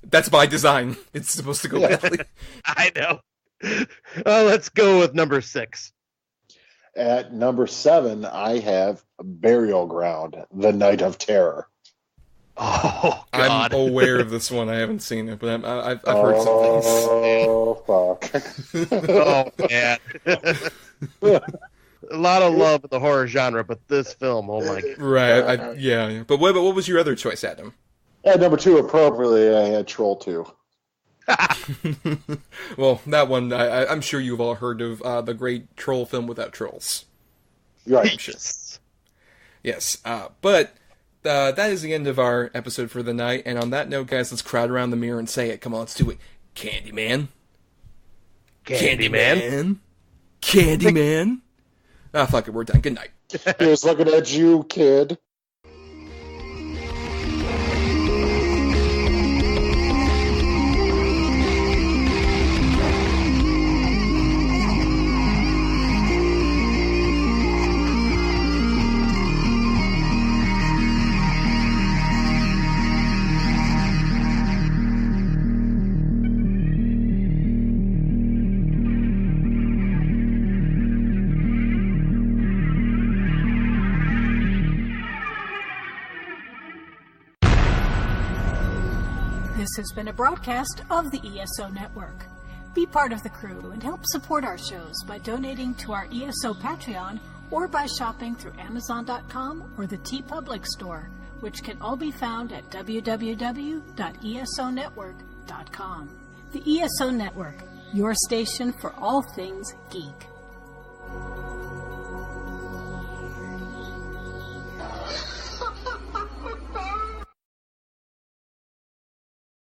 That's by design. It's supposed to go badly. I know. Let's go with number 6. At number 7, I have Burial Ground, The Night of Terror. Oh, God. I'm aware of this one. I haven't seen it, but I've heard some things. Oh, fuck. Oh, man. A lot of love in the horror genre, but this film, oh my God. Right, yeah. But what was your other choice, Adam? At number 2, appropriately, I had Troll 2. Well, that one, I'm sure you've all heard of the great troll film without trolls. Right. I'm sure. Yes, but that is the end of our episode for the night, and on that note, guys, let's crowd around the mirror and say it. Come on, let's do it. Candyman. Candyman. Candyman. Ah, fuck it, we're done. Good night. Here's looking at you, kid. This has been a broadcast of the ESO Network. Be part of the crew and help support our shows by donating to our ESO Patreon or by shopping through Amazon.com or the TeePublic store, which can all be found at www.esonetwork.com. The ESO Network, your station for all things geek.